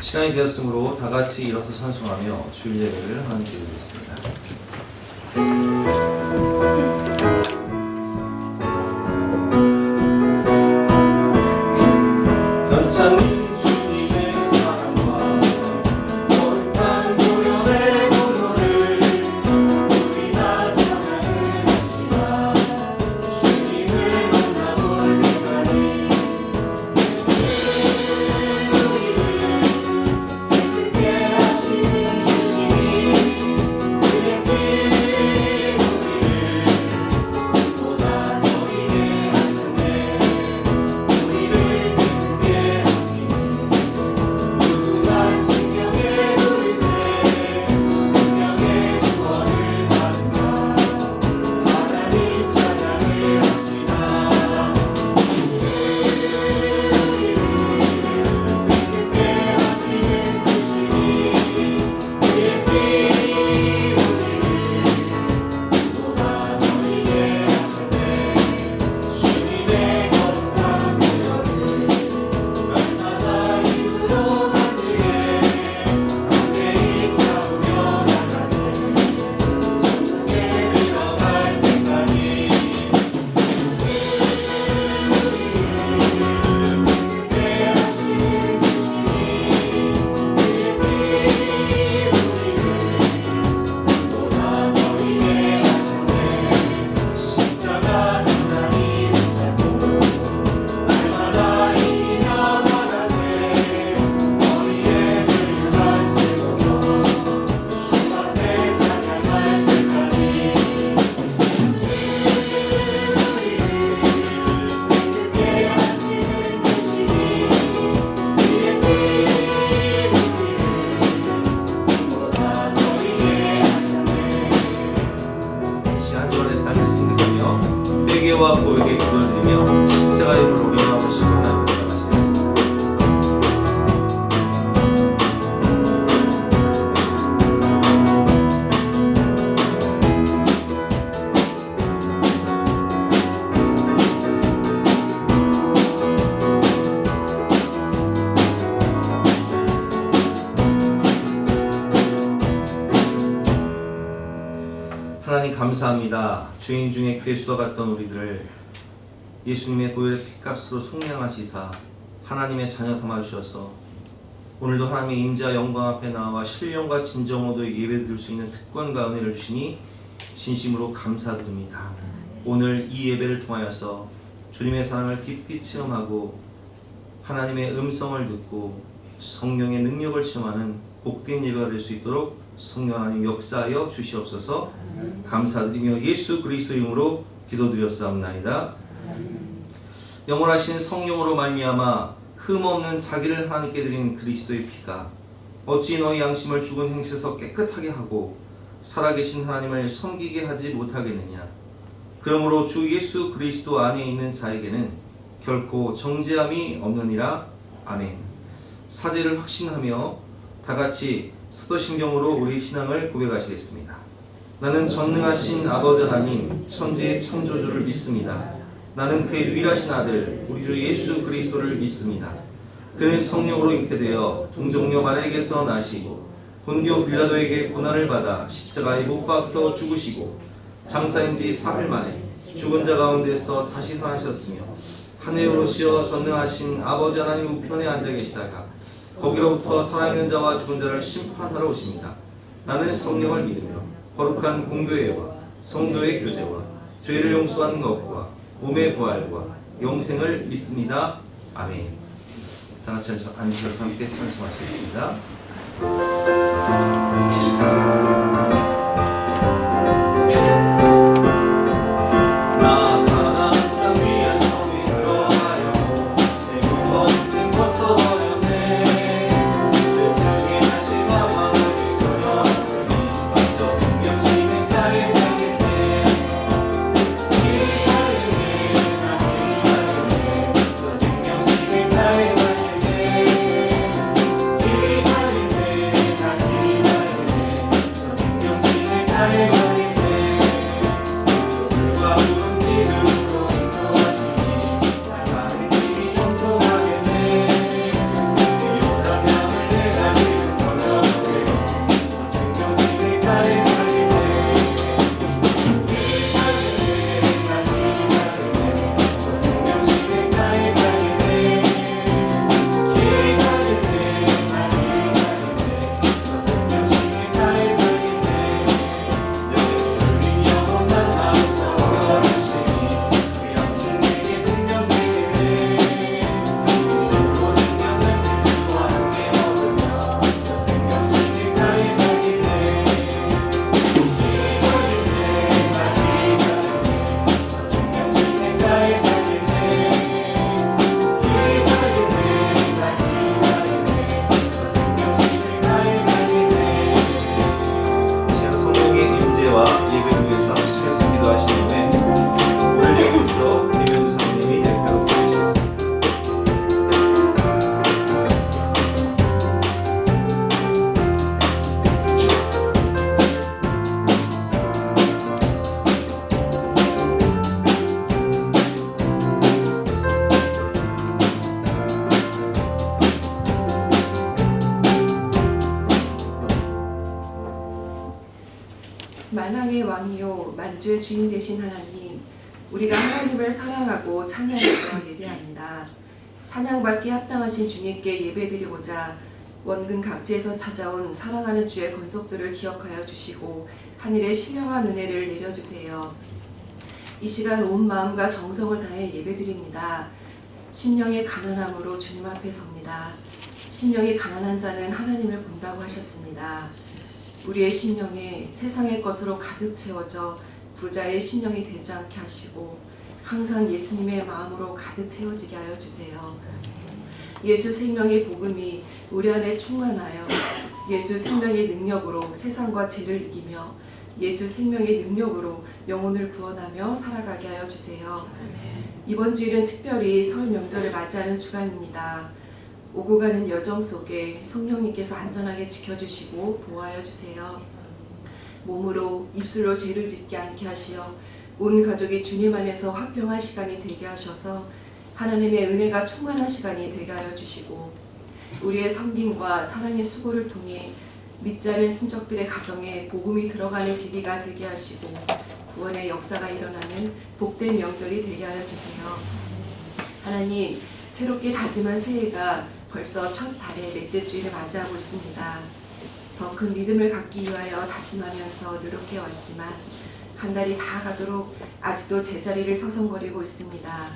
시간이 되었으므로 다 같이 일어서 찬송하며 주일 예배를 하나님께 드리겠습니다. 변찬 회개와 고백의 기도를 드리며 십자가 이름으로 우리 마음을 시원하게 나가시겠습니다. 하나님 감사합니다. 죄인 중에 괴수와 같던 우리들을 예수님의 보혈의 피값으로 속량하시사 하나님의 자녀 삼아주셔서 오늘도 하나님의 임재와 영광 앞에 나와 신령과 진정으로 예배드릴 수 있는 특권과 은혜를 주시니 진심으로 감사드립니다. 오늘 이 예배를 통하여서 주님의 사랑을 깊이 체험하고 하나님의 음성을 듣고 성령의 능력을 체험하는 복된 예배가 될 수 있도록 성령 하나님 역사하여 주시옵소서. 감사드리며 예수 그리스도 이름으로 기도드렸사옵나이다. 영원하신 성령으로 말미암아 흠없는 자기를 하나님께 드린 그리스도의 피가 어찌 너희 양심을 죽은 행실에서 깨끗하게 하고 살아계신 하나님을 섬기게 하지 못하겠느냐. 그러므로 주 예수 그리스도 안에 있는 자에게는 결코 정죄함이 없느니라. 아멘. 사죄를 확신하며 다같이 사도신경으로 우리 신앙을 고백하시겠습니다. 나는 전능하신 아버지 하나님 천지의 창조주를 믿습니다. 나는 그의 유일하신 아들 우리 주 예수 그리스도를 믿습니다. 그는 성령으로 잉태되어 동정녀 마리아에게서 나시고 본디오 빌라도에게 고난을 받아 십자가에 못 박혀 죽으시고 장사인 지 사흘 만에 죽은 자 가운데서 다시 살아나셨으며 하늘에 오르시어 전능하신 아버지 하나님 우편에 앉아 계시다가 거기로부터 살아있는 자와 죽은 자를 심판하러 오십니다. 나는 성령을 믿으며 거룩한 공교회와 성도의 교제와 죄를 용서하는 것과 몸의 부활과 영생을 믿습니다. 아멘. 다 같이 앉으셔서 함께 찬송하시겠습니다. 만왕의 왕이요 만주의 주인 되신 하나님, 우리가 하나님을 사랑하고 찬양하며 예배합니다. 찬양받기 합당하신 주님께 예배드리고자 원근 각지에서 찾아온 사랑하는 주의 권속들을 기억하여 주시고 하늘의 신령한 은혜를 내려주세요. 이 시간 온 마음과 정성을 다해 예배드립니다. 심령이 가난함으로 주님 앞에 섭니다. 심령이 가난한 자는 하나님을 본다고 하셨습니다. 우리의 심령에 세상의 것으로 가득 채워져 부자의 심령이 되지 않게 하시고 항상 예수님의 마음으로 가득 채워지게 하여 주세요. 예수 생명의 복음이 우리 안에 충만하여 예수 생명의 능력으로 세상과 죄를 이기며 예수 생명의 능력으로 영혼을 구원하며 살아가게 하여 주세요. 이번 주일은 특별히 설 명절을 맞이하는 주간입니다. 오고 가는 여정 속에 성령님께서 안전하게 지켜주시고 보호하여 주세요. 몸으로 입술로 죄를 짓지 않게 하시어 온 가족이 주님 안에서 화평한 시간이 되게 하셔서 하나님의 은혜가 충만한 시간이 되게 하여 주시고 우리의 섬김과 사랑의 수고를 통해 믿지 않은 친척들의 가정에 복음이 들어가는 계기가 되게 하시고 구원의 역사가 일어나는 복된 명절이 되게 하여 주세요. 하나님, 새롭게 다짐한 새해가 벌써 첫 달의 넷째 주일을 맞이하고 있습니다. 더 큰 믿음을 갖기 위하여 다짐하면서 노력해 왔지만 한 달이 다 가도록 아직도 제자리를 서성거리고 있습니다.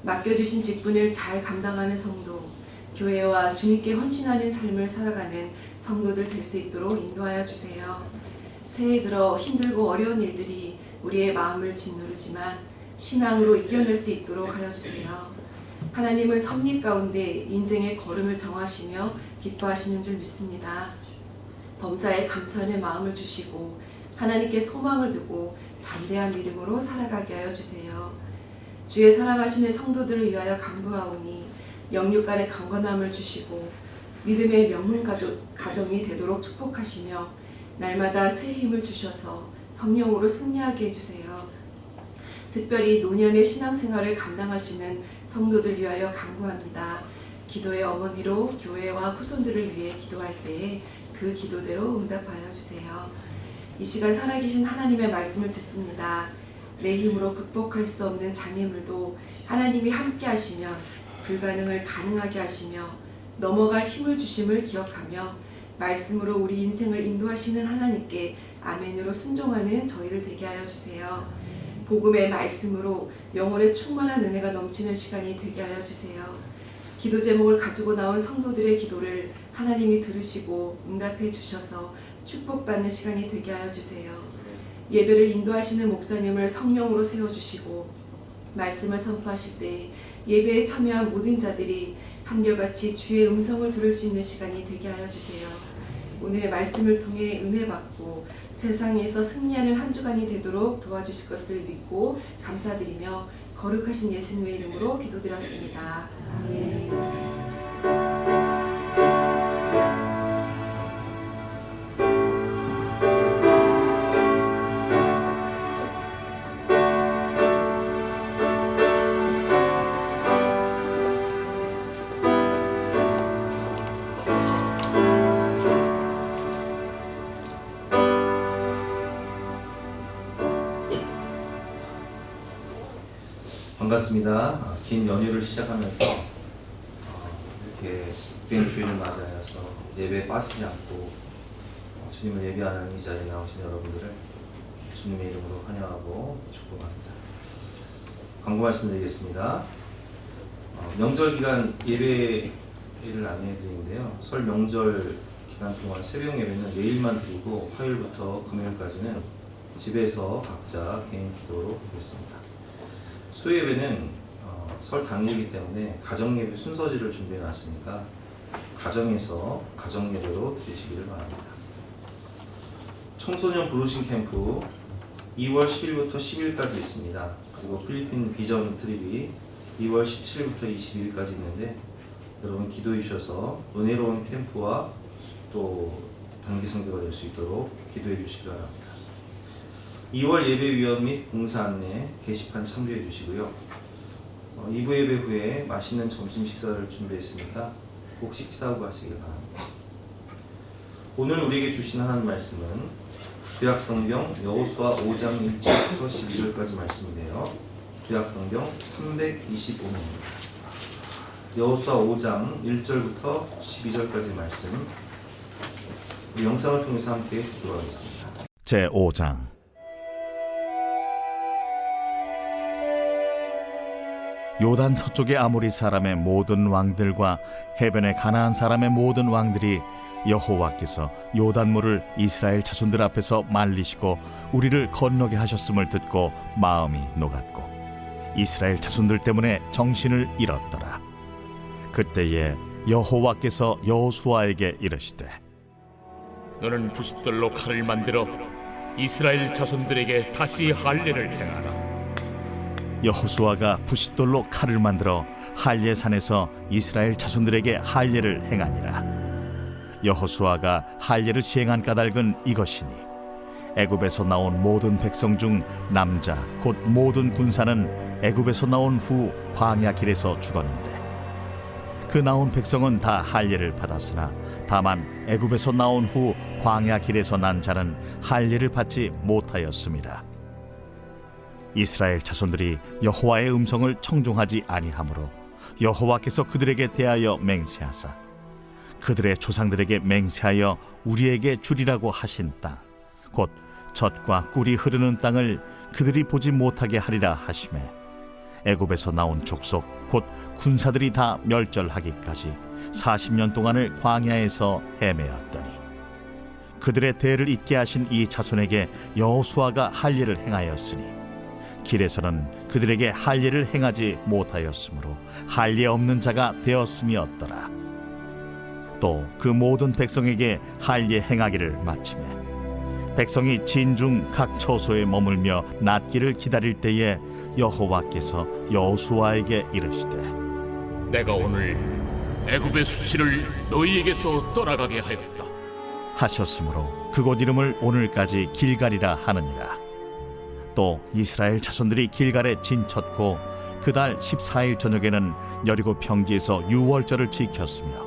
맡겨주신 직분을 잘 감당하는 성도, 교회와 주님께 헌신하는 삶을 살아가는 성도들 될 수 있도록 인도하여 주세요. 새해 들어 힘들고 어려운 일들이 우리의 마음을 짓누르지만 신앙으로 이겨낼 수 있도록 하여 주세요. 하나님은 섭리 가운데 인생의 걸음을 정하시며 기뻐하시는 줄 믿습니다. 범사에 감사의 마음을 주시고 하나님께 소망을 두고 담대한 믿음으로 살아가게 하여 주세요. 주의 사랑하시는 성도들을 위하여 간구하오니 영육 간의 강건함을 주시고 믿음의 명문 가정이 되도록 축복하시며 날마다 새 힘을 주셔서 성령으로 승리하게 해주세요. 특별히 노년의 신앙생활을 감당하시는 성도들 위하여 간구합니다. 기도의 어머니로 교회와 후손들을 위해 기도할 때에 그 기도대로 응답하여 주세요. 이 시간 살아계신 하나님의 말씀을 듣습니다. 내 힘으로 극복할 수 없는 장애물도 하나님이 함께 하시면 불가능을 가능하게 하시며 넘어갈 힘을 주심을 기억하며 말씀으로 우리 인생을 인도하시는 하나님께 아멘으로 순종하는 저희를 되게 하여 주세요. 복음의 말씀으로 영혼의 충만한 은혜가 넘치는 시간이 되게 하여 주세요. 기도 제목을 가지고 나온 성도들의 기도를 하나님이 들으시고 응답해 주셔서 축복받는 시간이 되게 하여 주세요. 예배를 인도하시는 목사님을 성령으로 세워주시고 말씀을 선포하실 때 예배에 참여한 모든 자들이 한결같이 주의 음성을 들을 수 있는 시간이 되게 하여 주세요. 오늘의 말씀을 통해 은혜 받고 세상에서 승리하는 한 주간이 되도록 도와주실 것을 믿고 감사드리며 거룩하신 예수님의 이름으로 기도드렸습니다. 아멘. 반갑습니다. 긴 연휴를 시작하면서 이렇게 복된 주일을 맞이하여서 예배에 빠지지 않고 주님을 예배하는 이 자리에 나오신 여러분들을 주님의 이름으로 환영하고 축복합니다. 광고 말씀드리겠습니다. 명절 기간 예배를 안내해드리는데요. 설 명절 기간 동안 새벽 예배는 내일만 드리고 화요일부터 금요일까지는 집에서 각자 개인 기도로 드리겠습니다. 수요예배는 설 당일이기 때문에 가정예배 순서지를 준비해 놨으니까 가정에서 가정예배로 드리시기를 바랍니다. 청소년 부르심 캠프 2월 10일부터 10일까지 있습니다. 그리고 필리핀 비전 트립이 2월 17일부터 22일까지 있는데 여러분 기도해 주셔서 은혜로운 캠프와 또 단기 선교가 될 수 있도록 기도해 주시기 바랍니다. 2월 예배위원 및 봉사 안내 게시판 참조해 주시고요. 2부 예배 후에 맛있는 점심 식사를 준비했으니까 꼭 식사하고 가시길 바랍니다. 오늘 우리에게 주신 하나님 말씀은 구약성경 여호수아 5장 1절부터 12절까지 말씀인데요. 구약성경 325면입니다. 여호수아 5장 1절부터 12절까지 말씀, 우리 영상을 통해서 함께 기도하겠습니다. 제5장. 요단 서쪽의 아모리 사람의 모든 왕들과 해변의 가나안 사람의 모든 왕들이 여호와께서 요단물을 이스라엘 자손들 앞에서 말리시고 우리를 건너게 하셨음을 듣고 마음이 녹았고 이스라엘 자손들 때문에 정신을 잃었더라. 그때에 여호와께서 여호수아에게 이르시되 너는 부싯돌로 칼을 만들어 이스라엘 자손들에게 다시 할례를 행하라. 여호수아가 부싯돌로 칼을 만들어 할례 산에서 이스라엘 자손들에게 할례를 행하니라. 여호수아가 할례를 시행한 까닭은 이것이니 애굽에서 나온 모든 백성 중 남자 곧 모든 군사는 애굽에서 나온 후 광야 길에서 죽었는데 그 나온 백성은 다 할례를 받았으나 다만 애굽에서 나온 후 광야 길에서 난 자는 할례를 받지 못하였습니다. 이스라엘 자손들이 여호와의 음성을 청종하지 아니하므로 여호와께서 그들에게 대하여 맹세하사 그들의 조상들에게 맹세하여 우리에게 주리라고 하신 땅 곧 젖과 꿀이 흐르는 땅을 그들이 보지 못하게 하리라 하시매 애굽에서 나온 족속 곧 군사들이 다 멸절하기까지 40년 동안을 광야에서 헤매었더니 그들의 대를 잇게 하신 이 자손에게 여호수아가 할례를 행하였으니 길에서는 그들에게 할례를 행하지 못하였으므로 할례 없는 자가 되었음이었더라. 또 그 모든 백성에게 할례 행하기를 마치매 백성이 진중 각 처소에 머물며 낫기를 기다릴 때에 여호와께서 여호수아에게 이르시되 내가 오늘 애굽의 수치를 너희에게서 떠나가게 하였다. 하셨으므로 그곳 이름을 오늘까지 길갈이라 하느니라. 또 이스라엘 자손들이 길갈에 진쳤고 그달 14일 저녁에는 여리고 평지에서 유월절을 지켰으며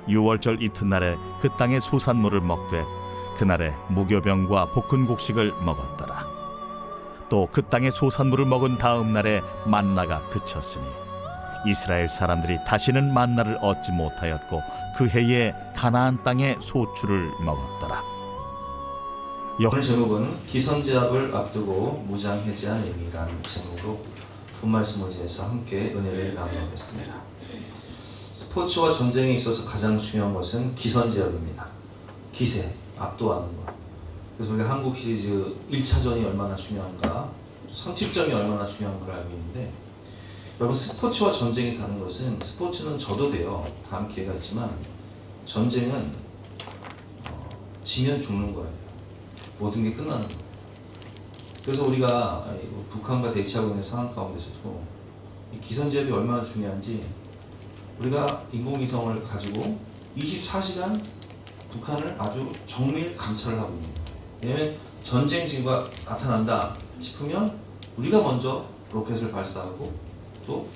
유월절 이튿날에 그 땅의 소산물을 먹되 그날에 무교병과 볶은 곡식을 먹었더라. 또 그 땅의 소산물을 먹은 다음 날에 만나가 그쳤으니 이스라엘 사람들이 다시는 만나를 얻지 못하였고 그 해에 가나안 땅의 소출을 먹었더라. 오늘 제목은 기선제압을 앞두고 무장해제한 의미라는 제목으로 본 말씀을 위해서 함께 은혜를 나누겠습니다. 스포츠와 전쟁에 있어서 가장 중요한 것은 기선제압입니다. 기세, 압도하는 것. 그래서 우리가 한국 시리즈 1차전이 얼마나 중요한가, 선취점이 얼마나 중요한가를 알고 있는데, 여러분 스포츠와 전쟁이 다른 것은 스포츠는 져도 돼요. 다음 기회가 있지만 전쟁은 지면 죽는 거예요. 모든 게 끝나는 거예요. 그래서 우리가 북한과 대치하고 있는 상황 가운데서도 이 기선제압이 얼마나 중요한지 우리가 인공위성을 가지고 24시간 북한을 아주 정밀 감찰을 하고 있는 거예요. 왜냐하면 전쟁 징후가 나타난다 싶으면 우리가 먼저 로켓을 발사하고 또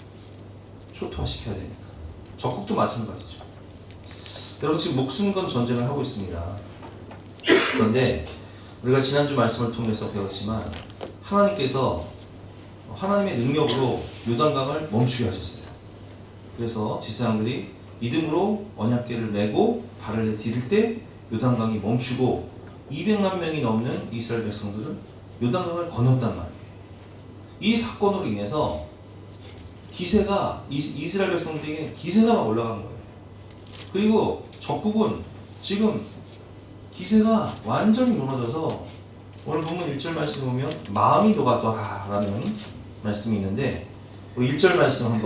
초토화시켜야 되니까. 적국도 마찬가지죠. 여러분 지금 목숨 건 전쟁을 하고 있습니다. 그런데 우리가 지난주 말씀을 통해서 배웠지만 하나님께서 하나님의 능력으로 요단강을 멈추게 하셨어요. 그래서 지사장들이 믿음으로 언약궤를 메고 발을 디딜 때 요단강이 멈추고 200만 명이 넘는 이스라엘 백성들은 요단강을 건넜단 말이에요. 이 사건으로 인해서 기세가 이스라엘 백성들에게 기세가 막 올라간 거예요. 그리고 적국은 지금 기세가 완전히 무너져서 오늘 본문 1절 말씀 보면 마음이 녹았더라라는 말씀이 있는데 우리 1절 말씀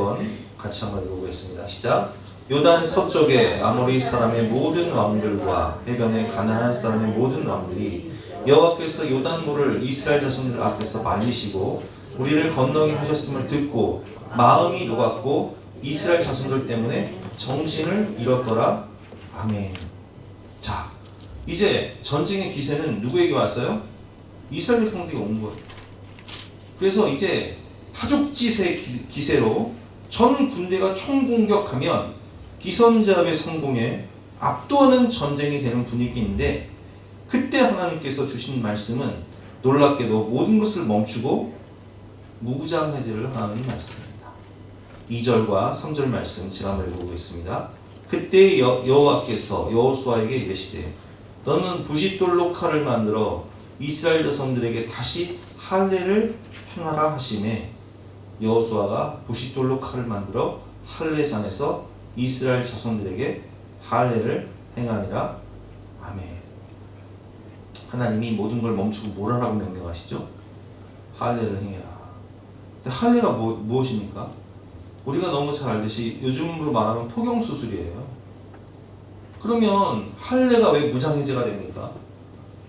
같이 한번 읽어보겠습니다. 시작. 요단 서쪽의 아모리 사람의 모든 왕들과 해변의 가나안 사람의 모든 왕들이 여호와께서 요단물을 이스라엘 자손들 앞에서 말리시고 우리를 건너게 하셨음을 듣고 마음이 녹았고 이스라엘 자손들 때문에 정신을 잃었더라. 아멘. 자, 이제 전쟁의 기세는 누구에게 왔어요? 이스라엘 백성들에게 온 거예요. 그래서 이제 타족지세 기세로 전 군대가 총공격하면 기선제압의 성공에 압도하는 전쟁이 되는 분위기인데 그때 하나님께서 주신 말씀은 놀랍게도 모든 것을 멈추고 무장해제를 하는 말씀입니다. 2절과 3절 말씀 제가 한번 읽어보겠습니다. 그때 여호와께서 여호수아에게 이르시되 너는 부싯돌로 칼을 만들어 이스라엘 자손들에게 다시 할례를 행하라 하시매 여호수아가 부싯돌로 칼을 만들어 할례산에서 이스라엘 자손들에게 할례를 행하니라. 아멘. 하나님이 모든 걸 멈추고 뭘 하라고 명령하시죠? 할례를 행해라. 근데 할례가 무엇입니까? 우리가 너무 잘 알듯이 요즘으로 말하면 포경수술이에요. 그러면 할례가 왜 무장해제가 됩니까?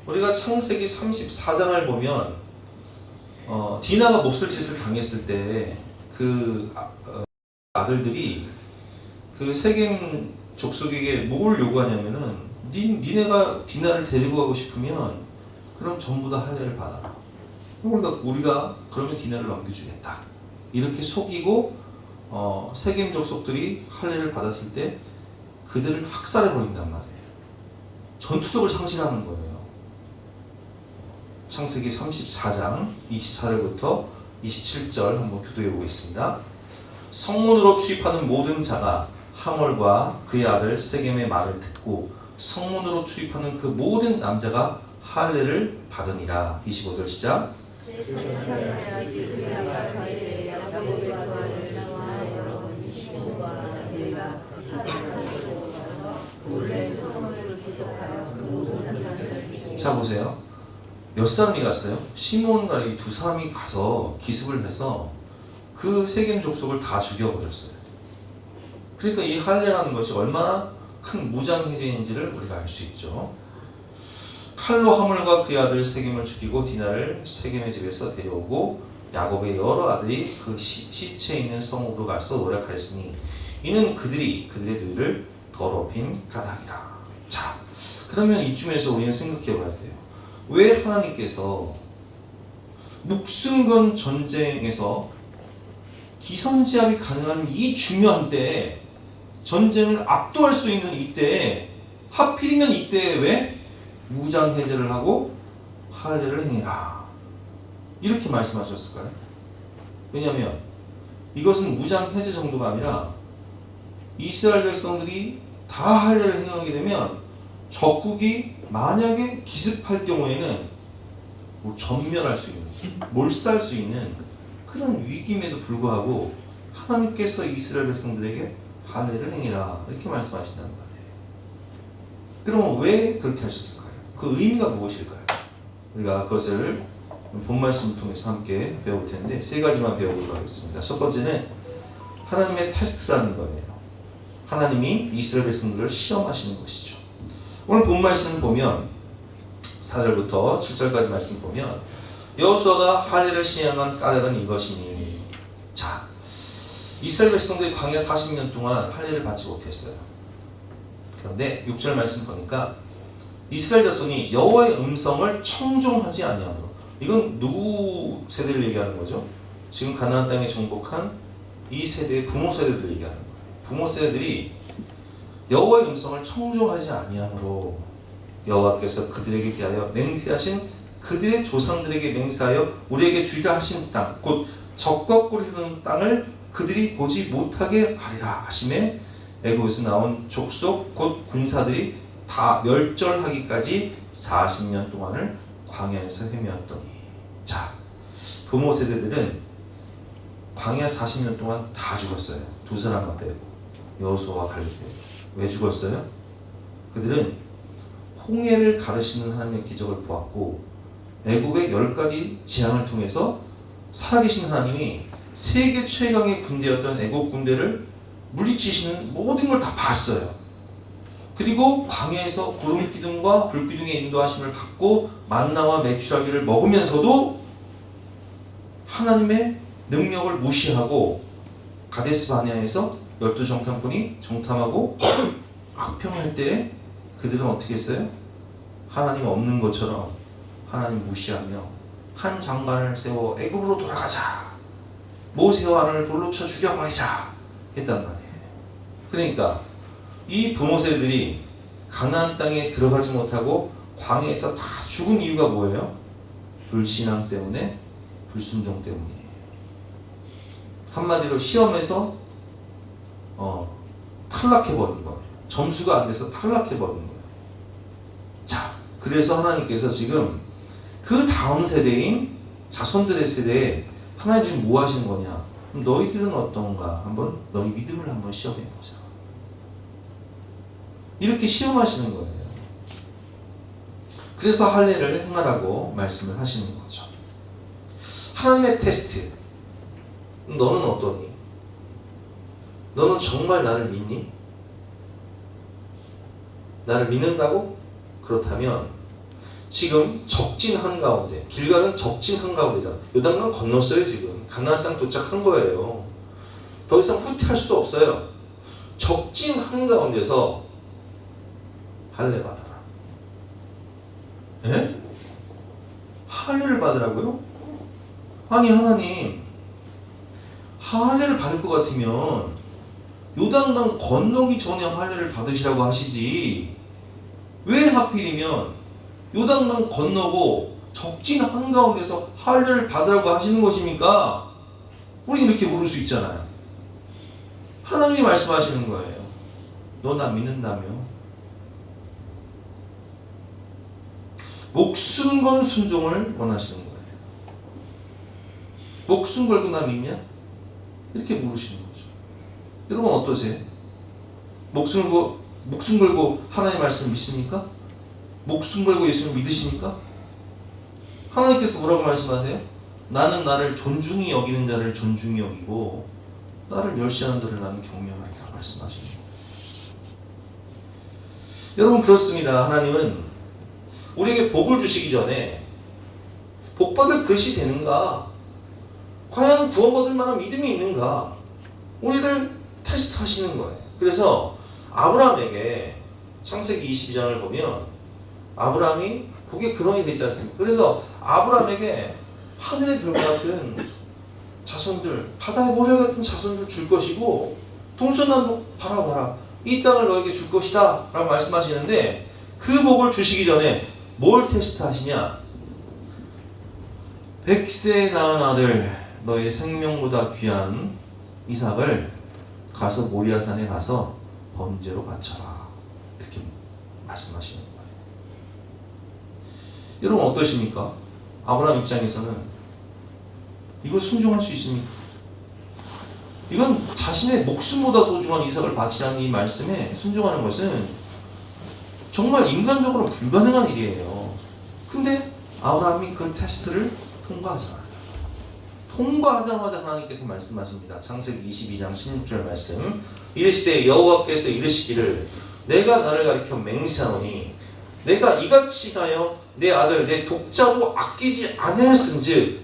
우리가 창세기 34장을 보면 디나가 몹쓸 짓을 당했을 때 그 아들들이 그 세겜 족속에게 뭘 요구하냐면은 니네가 디나를 데리고 가고 싶으면 그럼 전부 다 할례를 받아라. 우리가 그러면 디나를 넘겨주겠다. 이렇게 속이고 세겜 족속들이 할례를 받았을 때 그들을 학살해 버린단 말이에요. 전투력을 상실하는 거예요. 창세기 34장 24절부터 27절 한번 교도해 보겠습니다. 성문으로 출입하는 모든 자가 하몰과 그의 아들 세겜의 말을 듣고 성문으로 출입하는 그 모든 남자가 할례를 받으니라. 25절 시작. 자 보세요. 몇 사람이 갔어요? 시몬과 이 두 사람이 가서 기습을 해서 그 세겜 족속을 다 죽여버렸어요. 그러니까 이 할례라는 것이 얼마나 큰 무장해제인지를 우리가 알 수 있죠. 칼로 하물과 그의 아들 세겜을 죽이고 디나를 세겜의 집에서 데려오고 야곱의 여러 아들이 그 시체 있는 성으로 가서 노력하였으니 이는 그들의 누이를 더럽힌 까닭이라. 자, 그러면 이쯤에서 우리는 생각해 봐야 돼요. 왜 하나님께서 목숨 건 전쟁에서 기선제압이 가능한 이 중요한 때에 전쟁을 압도할 수 있는 이때에 하필이면 이때에 왜 무장해제를 하고 할례를 행해라 이렇게 말씀하셨을까요? 왜냐하면 이것은 무장해제 정도가 아니라 이스라엘 백성들이 다 할례를 행하게 되면 적국이 만약에 기습할 경우에는 뭐 전멸할 수 있는, 몰살 수 있는 그런 위기임에도 불구하고 하나님께서 이스라엘 백성들에게 할례를 행해라 이렇게 말씀하신다는 말이에요. 그럼 왜 그렇게 하셨을까요? 그 의미가 무엇일까요? 우리가 그것을 본 말씀을 통해서 함께 배워볼 텐데 세 가지만 배워보도록 하겠습니다. 첫 번째는 하나님의 테스트라는 거예요. 하나님이 이스라엘 백성들을 시험하시는 것이죠. 오늘 본 말씀을 보면 4절부터 7절까지 말씀 보면 여호수아가 할례를 시행한 까닭은 이것이니. 자, 이스라엘 백성들이 광야 40년 동안 할례를 받지 못했어요. 그런데 6절 말씀 보니까 이스라엘 자손이 여호와의 음성을 청종하지 아니하므로. 이건 누구 세대를 얘기하는 거죠? 지금 가나안 땅에 정복한 이 세대의 부모 세대들 얘기하는 거예요. 부모 세대들이 여호와의 음성을 청종하지 아니하므로 여호와께서 그들에게 대하여 맹세하신 그들의 조상들에게 맹세하여 우리에게 주리라 하신 땅 곧 적과 꿀이 흐르는 땅을 그들이 보지 못하게 하리라 하심에 애굽에서 나온 족속 곧 군사들이 다 멸절하기까지 40년 동안을 광야에서 헤매었더니. 자, 부모 세대들은 광야 40년 동안 다 죽었어요. 두 사람만 빼고 여호수아와 갈렙 빼고. 왜 죽었어요? 그들은 홍해를 가르시는 하나님의 기적을 보았고 애굽의 10가지 재앙을 통해서 살아계신 하나님이 세계 최강의 군대였던 애굽 군대를 물리치시는 모든 걸 다 봤어요. 그리고 광야에서 구름 기둥과 불 기둥의 인도하심을 받고 만나와 메추라기를 먹으면서도 하나님의 능력을 무시하고 가데스 바네아에서 12정탐꾼이 정탐하고 악평할 때 그들은 어떻게 했어요? 하나님 없는 것처럼 하나님 무시하며 한 장관을 세워 애굽으로 돌아가자, 모세와 아론을 돌로 쳐 죽여버리자 했단 말이에요. 그러니까 이 부모 세대들이 가나안 땅에 들어가지 못하고 광야에서 다 죽은 이유가 뭐예요? 불신앙 때문에, 불순종 때문이에요. 한마디로 시험에서 탈락해버린 거예요. 점수가 안 돼서 탈락해버린 거예요. 자, 그래서 하나님께서 지금 그 다음 세대인 자손들의 세대에 하나님 지금 뭐 하시는 거냐? 그럼 너희들은 어떤가? 한번 너희 믿음을 한번 시험해보자. 이렇게 시험하시는 거예요. 그래서 할례를 행하라고 말씀을 하시는 거죠. 하나님의 테스트. 너는 어떠니? 너는 정말 나를 믿니? 나를 믿는다고? 그렇다면 지금 적진 한가운데, 길갈은 적진 한가운데잖아. 요단강 건넜어요. 지금 가나안 땅 도착한 거예요. 더 이상 후퇴할 수도 없어요. 적진 한가운데서 할례 받아라. 에? 할례를 받으라고요? 아니 하나님, 할례를 받을 것 같으면 요단강 건너기 전에 할례를 받으시라고 하시지, 왜 하필이면 요단강 건너고 적진 한가운데서 할례를 받으라고 하시는 것입니까? 우리 이렇게 물을 수 있잖아요. 하나님이 말씀하시는 거예요. 너 나 믿는다며? 목숨 건 순종을 원하시는 거예요. 목숨 걸고 나 믿냐? 이렇게 물으시는 거죠. 여러분 어떠세요? 목숨 걸고 하나님의 말씀 믿습니까? 목숨 걸고 예수님 믿으십니까? 하나님께서 뭐라고 말씀하세요? 나는 나를 존중히 여기는 자를 존중히 여기고 나를 멸시하는 자를 나는 경멸하리라 말씀하시는 거예요. 여러분 그렇습니다. 하나님은 우리에게 복을 주시기 전에 복받을 것이 되는가? 과연 구원받을 만한 믿음이 있는가? 우리를 테스트하시는 거예요. 그래서 아브라함에게 창세기 22장을 보면 아브라함이 복의 근원이 되지 않습니까? 그래서 아브라함에게 하늘의 별 같은 자손들, 바다의 모래 같은 자손들 줄 것이고 동서남북 바라봐라, 이 땅을 너에게 줄 것이다 라고 말씀하시는데, 그 복을 주시기 전에 뭘 테스트하시냐? 100세에 낳은 아들 너의 생명보다 귀한 이삭을 가서 모리아산에 가서 번제로 바쳐라, 이렇게 말씀하시는 거예요. 여러분 어떠십니까? 아브라함 입장에서는 이거 순종할 수 있습니까? 이건 자신의 목숨보다 소중한 이삭을 바치라는 이 말씀에 순종하는 것은 정말 인간적으로 불가능한 일이에요. 근데 아브라함이 그 테스트를 통과하잖아요. 통과하자마자 하나님께서 말씀하십니다. 창세기 22장 16절 말씀. 이르시되 여호와께서 이르시기를 내가 나를 가리켜 맹세하노니 내가 이같이 하여 내 아들 내 독자도 아끼지 아니하였은즉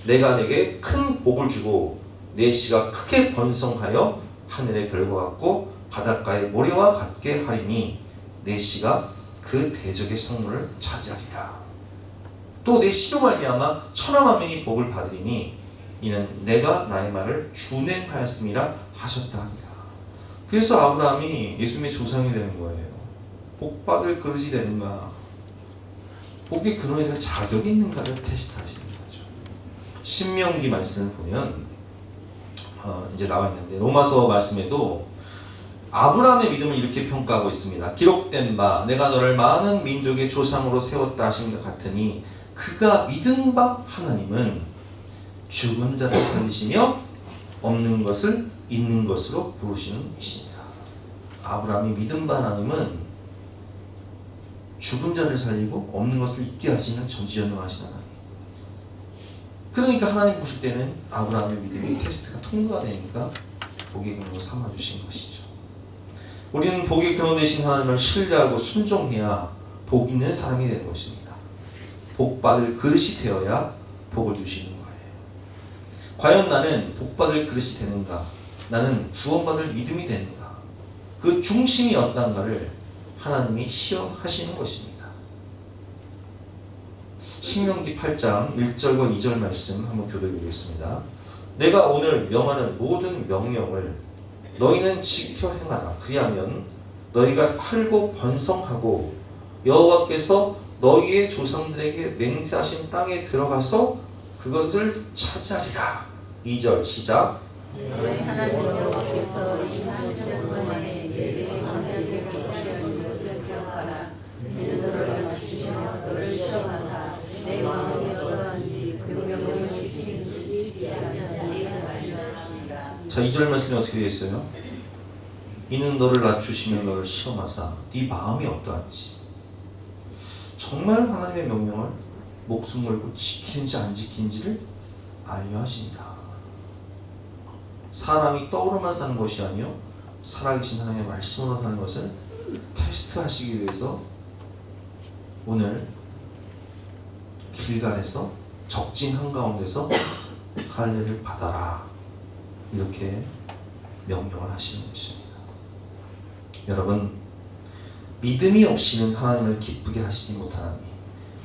내가 내게 큰 복을 주고 내 씨가 크게 번성하여 하늘의 별과 같고 바닷가의 모래와 같게 하리니 내 씨가 그 대적의 성문을 차지하리라. 또 내 씨로 말미암아 천하 만민이 복을 받으리니 이는 내가 나의 말을 준행하였음이라 하셨다 하니라. 그래서 아브라함이 예수님의 조상이 되는 거예요. 복 받을 그릇이 되는가, 복의 근원이 될 자격이 있는가를 테스트하시는 거죠. 신명기 말씀을 보면 이제 나와 있는데, 로마서 말씀에도 아브라함의 믿음을 이렇게 평가하고 있습니다. 기록된 바 내가 너를 많은 민족의 조상으로 세웠다 하신 것 같으니 그가 믿은 바 하나님은 죽은 자를 살리시며 없는 것을 있는 것으로 부르시는 이십니다. 아브라함이 믿은 바 하나님은 죽은 자를 살리고 없는 것을 있게 하시는 전지전능하신 하나님. 그러니까 하나님 보실 때는 아브라함의 믿음이 테스트가 통과가 되니까 복의 근원으로 삼아주신 것이죠. 우리는 복의 근원 되신 하나님을 신뢰하고 순종해야 복 있는 사람이 되는 것입니다. 복 받을 그릇이 되어야 복을 주시는 거예요. 과연 나는 복 받을 그릇이 되는가? 나는 구원받을 믿음이 되는가? 그 중심이 어떤가를 하나님이 시험하시는 것입니다. 신명기 8장 1절과 2절 말씀 한번 교독해 보겠습니다. 내가 오늘 명하는 모든 명령을 너희는 지켜 행하라. 그리하면 너희가 살고 번성하고 여호와께서 너희의 조상들에게 맹세하신 땅에 들어가서 그것을 차지하리라. 2절 시작. 너희 하나님 여호와께서 이 한정 동안에 예배의 광야를 거치는 것을 기억하라. 이는 너를 낮추시며 너를 시험하사 내 마음이 어떠한지 그 명령을 지키는지 지키지 않는지 알리라. 자, 2절 말씀이 어떻게 되어 있어요? 이는 너를 낮추시며 너를 시험하사 네 마음이 어떠한지. 정말 하나님의 명령을 목숨 걸고 지키는지 안 지키는지를 알려 하십니다. 사람이 떠오르만 사는 것이 아니요 살아계신 하나님의 말씀으로 사는 것을 테스트하시기 위해서 오늘 길갈에서 적진 한가운데서 할례를 받아라 이렇게 명령을 하시는 것입니다. 여러분, 믿음이 없이는 하나님을 기쁘게 하시지 못하나니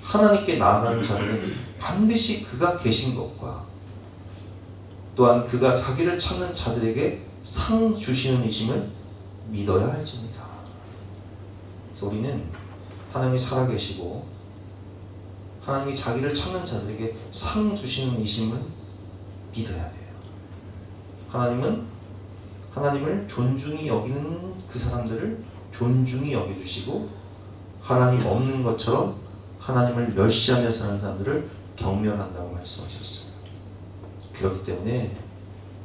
하나님께 나아가는 자들은 반드시 그가 계신 것과 또한 그가 자기를 찾는 자들에게 상 주시는 이심을 믿어야 할지입니다. 그래서 우리는 하나님이 살아계시고 하나님이 자기를 찾는 자들에게 상 주시는 이심을 믿어야 돼요. 하나님은 하나님을 존중히 여기는 그 사람들을 존중히 여겨주시고 하나님 없는 것처럼 하나님을 멸시하며 사는 사람들을 경멸한다고 말씀하셨어요. 그렇기 때문에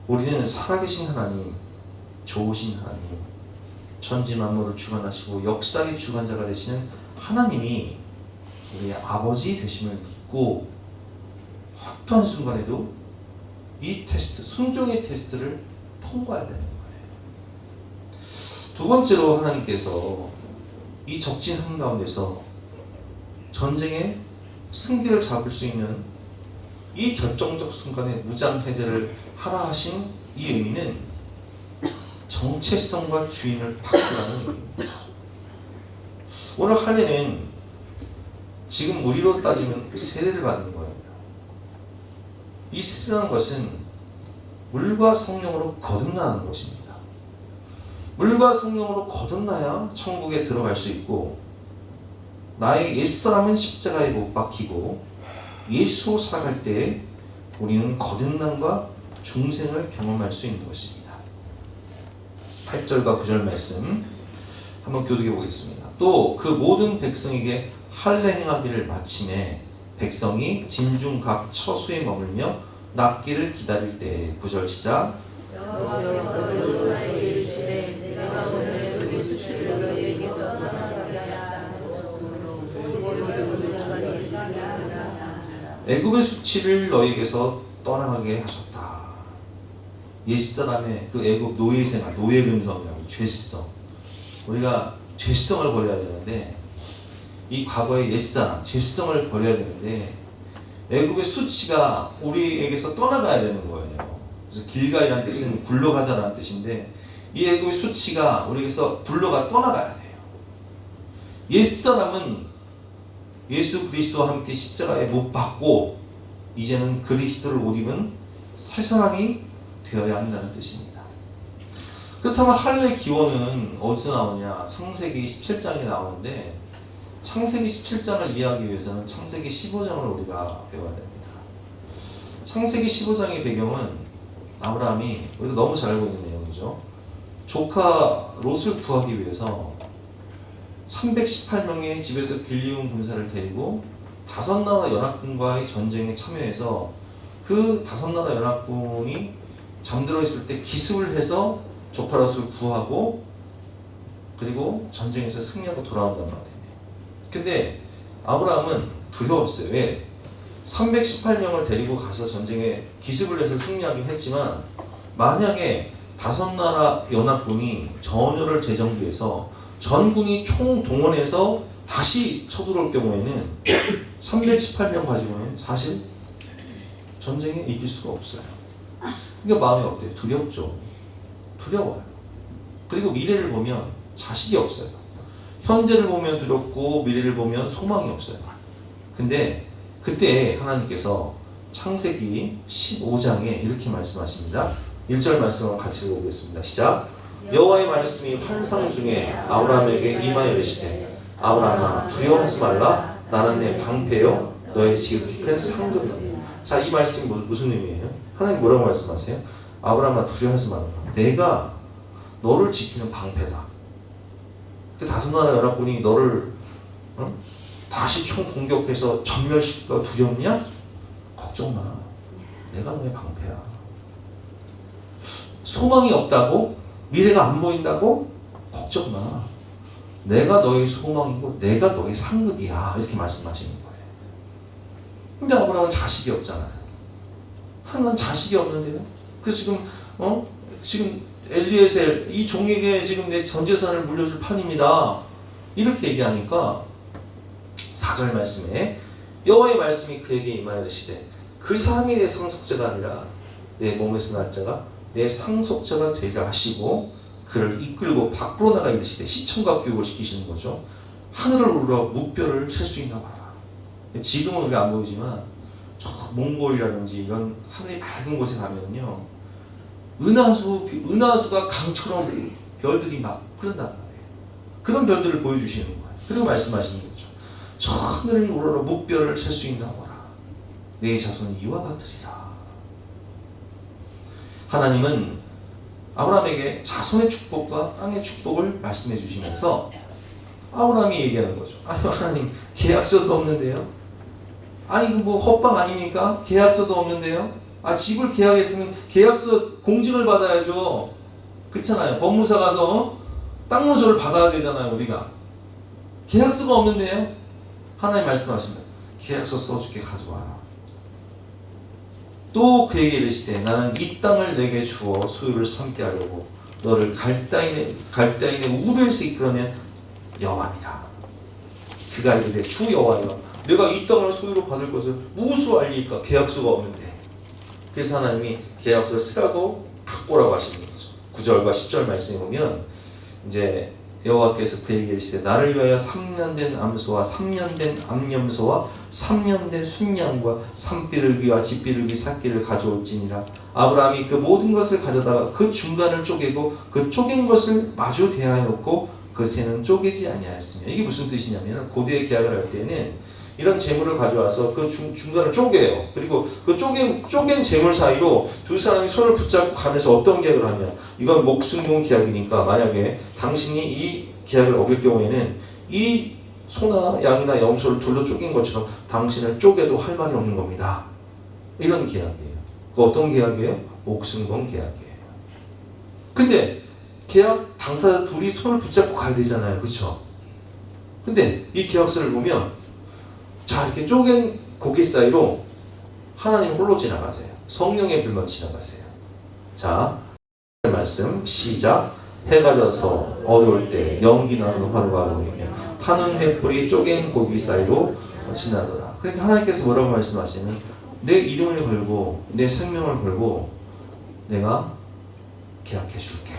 우리는 살아계신 하나님, 좋으신 하나님, 천지 만물을 주관하시고 역사의 주관자가 되시는 하나님이 우리의 아버지 되심을 믿고 어떤 순간에도 이 테스트, 순종의 테스트를 통과해야 되는 거예요. 두 번째로 하나님께서 이 적진 한가운데서 전쟁의 승기를 잡을 수 있는 이 결정적 순간에 무장해제를 하라 하신 이 의미는 정체성과 주인을 바꾸라는 의미입니다. 오늘 할례는 지금 우리로 따지면 세례를 받는 거예요. 이 세례라는 것은 물과 성령으로 거듭나는 것입니다. 물과 성령으로 거듭나야 천국에 들어갈 수 있고 나의 옛사람은 십자가에 못 박히고 예수로 살아갈 때 우리는 거듭남과 중생을 경험할 수 있는 것입니다. 8절과 9절 말씀 한번 교독해 보겠습니다. 또 그 모든 백성에게 할례 행하기를 마침에 백성이 진중 각 처소에 머물며 낫기를 기다릴 때 9절 시작. 여호와께서 여호수아에게 이르시되 내가 오늘 그 수치를 너희에게서 떠나가게 하였다. 애굽의 수치를 너희에게서 떠나가게 하셨다. 옛사람의 그 애굽 노예 생활, 노예 근성이라고 죄성. 우리가 죄성을 버려야 되는데 이 과거의 옛사람, 죄성을 버려야 되는데 애굽의 수치가 우리에게서 떠나가야 되는 거예요. 그래서 길가이라는 뜻은 굴러가다라는 뜻인데 이 애굽의 수치가 우리에게서 굴러가 떠나가야 돼요. 옛사람은 예수 그리스도와 함께 십자가에 못 박고 이제는 그리스도를 옷 입은 새 사람이 되어야 한다는 뜻입니다. 그렇다면 할례 기원은 어디서 나오냐? 창세기 17장에 나오는데 창세기 17장을 이해하기 위해서는 창세기 15장을 우리가 배워야 됩니다. 창세기 15장의 배경은 아브라함이 우리가 너무 잘 알고 있는 내용이죠. 조카 롯을 구하기 위해서 318명의 집에서 길리온 군사를 데리고 5나라 연합군과의 전쟁에 참여해서 그 5나라 연합군이 잠들어 있을 때 기습을 해서 조카 롯을 구하고 그리고 전쟁에서 승리하고 돌아온단 말이에요. 근데 아브라함은 두려웠어요. 왜? 318명을 데리고 가서 전쟁에 기습을 해서 승리하긴 했지만 만약에 5나라 연합군이 전열을 재정비해서 전군이 총동원해서 다시 쳐들어올 경우에는 318명 가지고는 사실 전쟁에 이길 수가 없어요. 그러니까 마음이 어때요? 두렵죠. 두려워요. 그리고 미래를 보면 자식이 없어요. 현재를 보면 두렵고 미래를 보면 소망이 없어요. 근데 그때 하나님께서 창세기 15장에 이렇게 말씀하십니다. 1절 말씀을 같이 읽어보겠습니다. 시작. 여호와의 말씀이 환상 중에 아브라함에게 임하여 이르시되 아브라함아 두려워하지 말라 나는 내 방패요 너의 지극히 큰 상급이다. 자, 이 말씀이 무슨 의미예요? 하나님 뭐라고 말씀하세요? 아브라함아 두려워하지 말라 내가 너를 지키는 방패다. 그 다섯 나라 연합군이 너를 다시 총 공격해서 전멸시킬까 두렵냐? 걱정 마. 내가 너의 방패야. 소망이 없다고? 미래가 안 보인다고? 걱정 마. 내가 너의 소망이고 내가 너의 상급이야. 이렇게 말씀하시는 거예요. 근데 아브라함은 자식이 없잖아요. 하나는 자식이 없는데요. 그래서 지금 엘리에셀 이 종에게 지금 내 전 재산을 물려줄 판입니다. 이렇게 얘기하니까 4절 말씀에 여호와의 말씀이 그에게 임하여 이르시되 그 사람이 내 상속자가 아니라 내 몸에서 날 자가 내 상속자가 되리라 하시고 그를 이끌고 밖으로 나가 이르시되 시청각 교육을 시키시는 거죠. 하늘을 우러러 무뼈를 셀 수 있나 봐라. 지금은 우리가 안 보이지만 저 몽골이라든지 이런 하늘이 맑은 곳에 가면요 은하수가 강처럼 별들이 막 흐른단 말이에요. 그런 별들을 보여주시는 거예요. 그리고 말씀하시는 거죠. 저 하늘을 우러러 무뼈를 셀 수 있나 보라. 내 자손은 이와 같으리라. 하나님은 아브라함에게 자손의 축복과 땅의 축복을 말씀해 주시면서 아브라함이 얘기하는 거죠. 아니 하나님 계약서도 없는데요. 아니 뭐 헛방 아닙니까? 계약서도 없는데요. 아 집을 계약했으면 계약서 공증을 받아야죠. 그렇잖아요. 법무사 가서 땅 문서를 받아야 되잖아요. 우리가 계약서가 없는데요. 하나님 말씀하십니다. 계약서 써줄게 가져와라. 또 그에게 이르시되 나는 이 땅을 내게 주어 소유를 삼게 하려고 너를 갈대인의 우르에서 이끌어낸 여호와니라. 그가 이르되 주 여호와여 내가 이 땅을 소유로 받을 것을 무엇으로 알리까? 계약서가 없는데. 그래서 하나님이 계약서를 쓰라고 갖고 오라고 하시는 거죠. 9절과 10절 말씀에 보면 이제 여호와께서 그에게 이르시되 나를 위하여 3년 된 암소와 3년 된 암염소와 3년 된 순양과 산비둘기와 집비둘기 새끼를 가져올지니라. 아브라함이 그 모든 것을 가져다가 그 중간을 쪼개고 그 쪼갠 것을 마주 대하였고 그 새는 쪼개지 아니하였으며. 이게 무슨 뜻이냐면 고대의 계약을 할 때는 이런 재물을 가져와서 그 중간을 쪼개요. 그리고 그 쪼갠 재물 사이로 두 사람이 손을 붙잡고 가면서 어떤 계약을 하냐. 이건 목숨공 계약이니까 만약에 당신이 이 계약을 어길 경우에는 이 소나 양이나 염소를 둘러 쪼갠 것처럼 당신을 쪼개도 할 말이 없는 겁니다. 이런 계약이에요. 그 어떤 계약이에요? 목숨공 계약이에요. 근데 계약 당사자 둘이 손을 붙잡고 가야 되잖아요. 그렇죠? 근데 이 계약서를 보면 자 이렇게 쪼갠 고기 사이로 하나님 홀로 지나가세요. 성령의 불만 지나가세요. 자 말씀 시작. 해가 져서 어두울 때 연기 나는 화로가 보이며 타는 횃불이 쪼갠 고기 사이로 지나더라. 그러니까 하나님께서 뭐라고 말씀하시는 내 이름을 걸고 내 생명을 걸고 내가 계약해 줄게.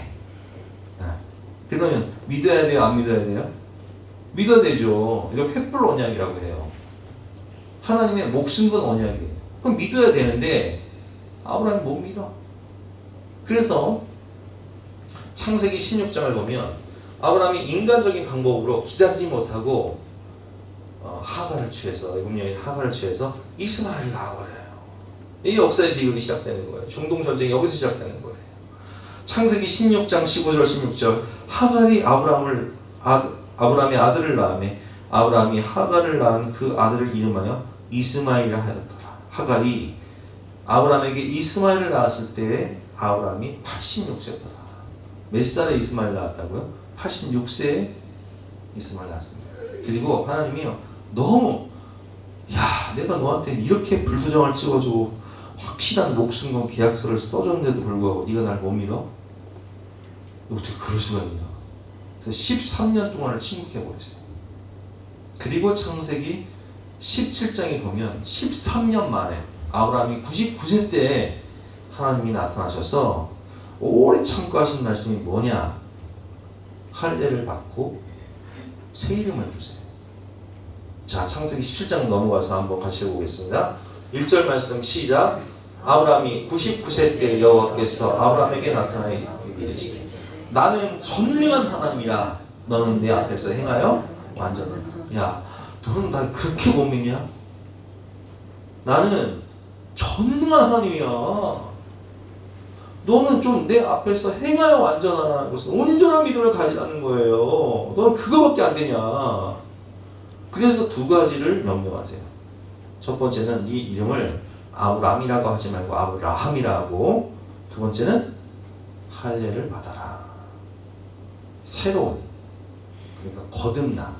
그러면 믿어야 돼요? 안 믿어야 돼요? 믿어야 되죠. 이거 횃불 언약이라고 해요. 하나님의 목숨 건 언약이에요. 그럼 믿어야 되는데 아브라함이 못 믿어. 그래서 창세기 16장을 보면 아브라함이 인간적인 방법으로 기다리지 못하고 하가를 취해서 애굽 여인 하가를 취해서 이스마엘을 낳아버려요. 이 역사의 비극이 시작되는 거예요. 중동 전쟁이 여기서 시작되는 거예요. 창세기 16장 15절 16절 하갈이 아브라함의 아들을 낳음에 아브라함이 하갈을 낳은 그 아들을 이름하여 이스마엘이라 하였더라. 하갈이 아브라함에게 이스마엘을 낳았을 때 아브라함이 86세더라. 몇 살에 이스마엘 낳았다고요? 86세에 이스마엘 낳았습니다. 그리고 하나님이요 너무 내가 너한테 이렇게 불도장을 찍어주고 확실한 목숨과 계약서를 써줬는데도 불구하고 네가 날 못 믿어? 어떻게 그럴 수가 있나? 그래서 13년 동안을 침묵해버렸어요. 그리고 창세기 17장에 보면 13년 만에 아브라함이 99세 때 하나님이 나타나셔서 오래 참고하신 말씀이 뭐냐? 할례를 받고 새 이름을 주세요. 자, 창세기 17장 넘어가서 한번 같이 보겠습니다. 1절 말씀 시작. 아브라함이 99세 때 여호와께서 아브라함에게 나타나 이르시되 나는 전능한 하나님이라 너는 내 앞에서 행하여 완전하다. 야, 너는 날 그렇게 못 믿냐? 나는 전능한 하나님이야. 너는 좀 내 앞에서 행하여 완전하라는 것은 온전한 믿음을 가지라는 거예요. 너는 그거밖에 안 되냐? 그래서 두 가지를 명령하세요. 첫 번째는 네 이름을 아브람이라고 하지 말고 아브라함이라 하고, 두 번째는 할례를 받아라. 새로운, 그러니까 거듭남.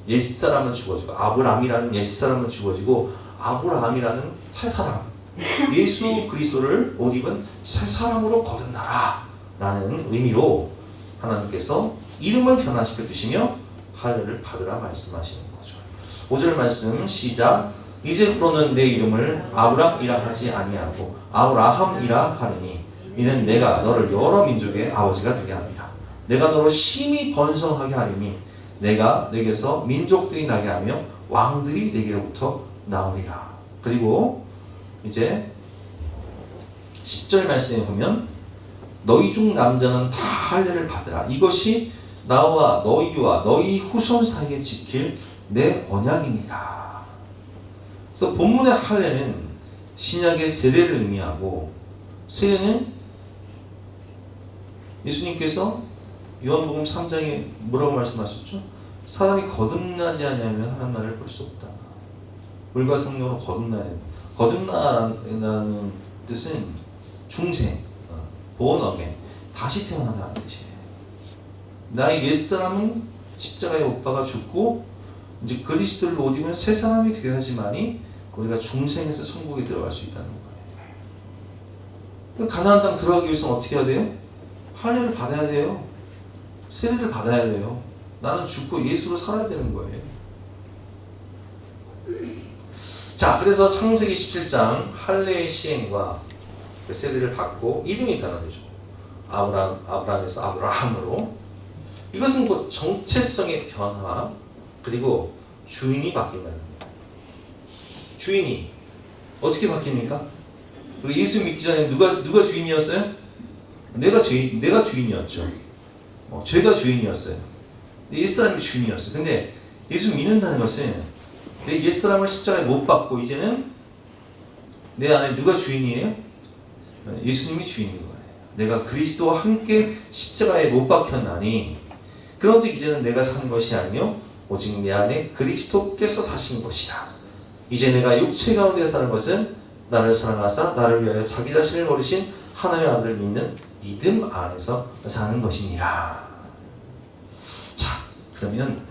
옛사람은 죽어지고, 아브람이라는 옛사람은 죽어지고 아브라함이라는 새사람, 예수 그리스도를 옷 입은 새사람으로 거듭나라 라는 의미로 하나님께서 이름을 변화시켜 주시며 할례를 받으라 말씀하시는 거죠. 5절 말씀 시작. 이제부로는 내 이름을 아브람이라 하지 아니하고 아브라함이라 하리니 이는 내가 너를 여러 민족의 아버지가 되게 합니다. 내가 너를 심히 번성하게 하리니 내가 내게서 민족들이 나게 하며 왕들이 내게로부터 나오리라. 그리고 이제 10절 말씀에 보면 너희 중 남자는 다 할례를 받으라. 이것이 나와 너희와 너희 후손 사이에 지킬 내 언약이니라. 그래서 본문의 할례는 신약의 세례를 의미하고, 세례는 예수님께서 요한복음 3장에 뭐라고 말씀하셨죠? 사람이 거듭나지 않으면 하나님 나라를 볼 수 없다. 물과 성령으로 거듭나야 된다. 거듭나라는 뜻은 중생, born again, 다시 태어나다는 뜻이에요. 나의 옛사람은 십자가에 못 박아 죽고 이제 그리스도를 못 입으면 새 사람이 되어야지만이 우리가 중생에서 천국에 들어갈 수 있다는 거예요. 가나안 땅 들어가기 위해서는 어떻게 해야 돼요? 할례를 받아야 돼요. 세례를 받아야 돼요. 나는 죽고 예수로 살아야 되는 거예요. 자, 그래서 창세기 17장 할례의 시행과 세례를 받고 이름이 변화되죠. 아브람에서 아브라함으로. 이것은 곧 정체성의 변화, 그리고 주인이 바뀐다는 거예요. 주인이 어떻게 바뀝니까? 예수 믿기 전에 누가 주인이었어요? 내가 주인이었죠. 죄가 주인이었어요. 옛사람이 주인이었어요. 근데 예수 믿는다는 것은 내 옛사람을 십자가에 못 박고 이제는 내 안에 누가 주인이에요? 예수님이 주인인 거예요. 내가 그리스도와 함께 십자가에 못 박혔나니 그런즉 이제는 내가 산 것이 아니요 오직 내 안에 그리스도께서 사신 것이라. 이제 내가 육체 가운데 사는 것은 나를 사랑하사 나를 위하여 자기 자신을 버리신 하나님의 아들을 믿는 믿음 안에서 사는 것이니라. 자, 그러면